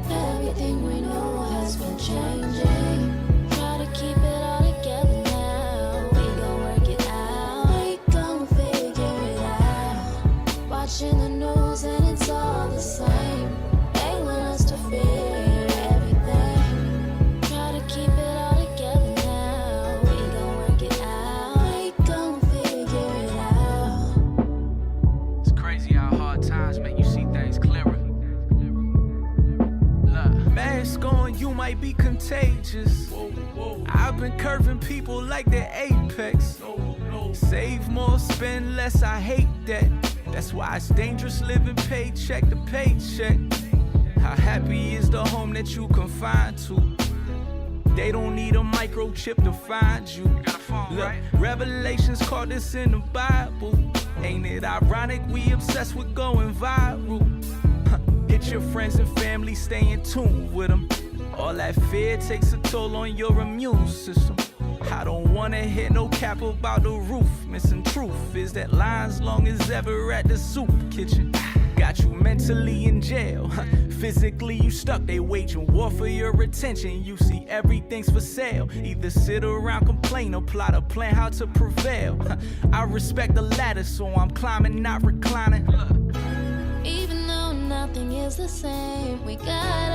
Everything we know has been changing. Try to keep it all together now. We gon' work it out. We gon' figure it out. Watching the news and it's all the same. They want us to fear everything. Try to keep it all together now. We gon' work it out. We gon' figure it out. It's crazy how hard times make you see things clearer. Look, mask on, you might be contagious. I've been curving people like the apex. Save more, spend less, I hate that. That's why it's dangerous living paycheck to paycheck. How happy is the home that you confined to? They don't need a microchip to find you. Look, Revelations called this in the Bible. Ain't it ironic we obsessed with going viral? Hit your friends and family, stay in tune with them. All that fear takes a toll on your immune system. I don't wanna hear no cap about the roof. Missing truth is that line's long as ever at the soup kitchen. Got you mentally in jail. Physically you stuck, they waging war for your attention. You see everything's for sale. Either sit around, complain, or plot a plan how to prevail. I respect the ladder, so I'm climbing, not reclining. Even though nothing is the same, we got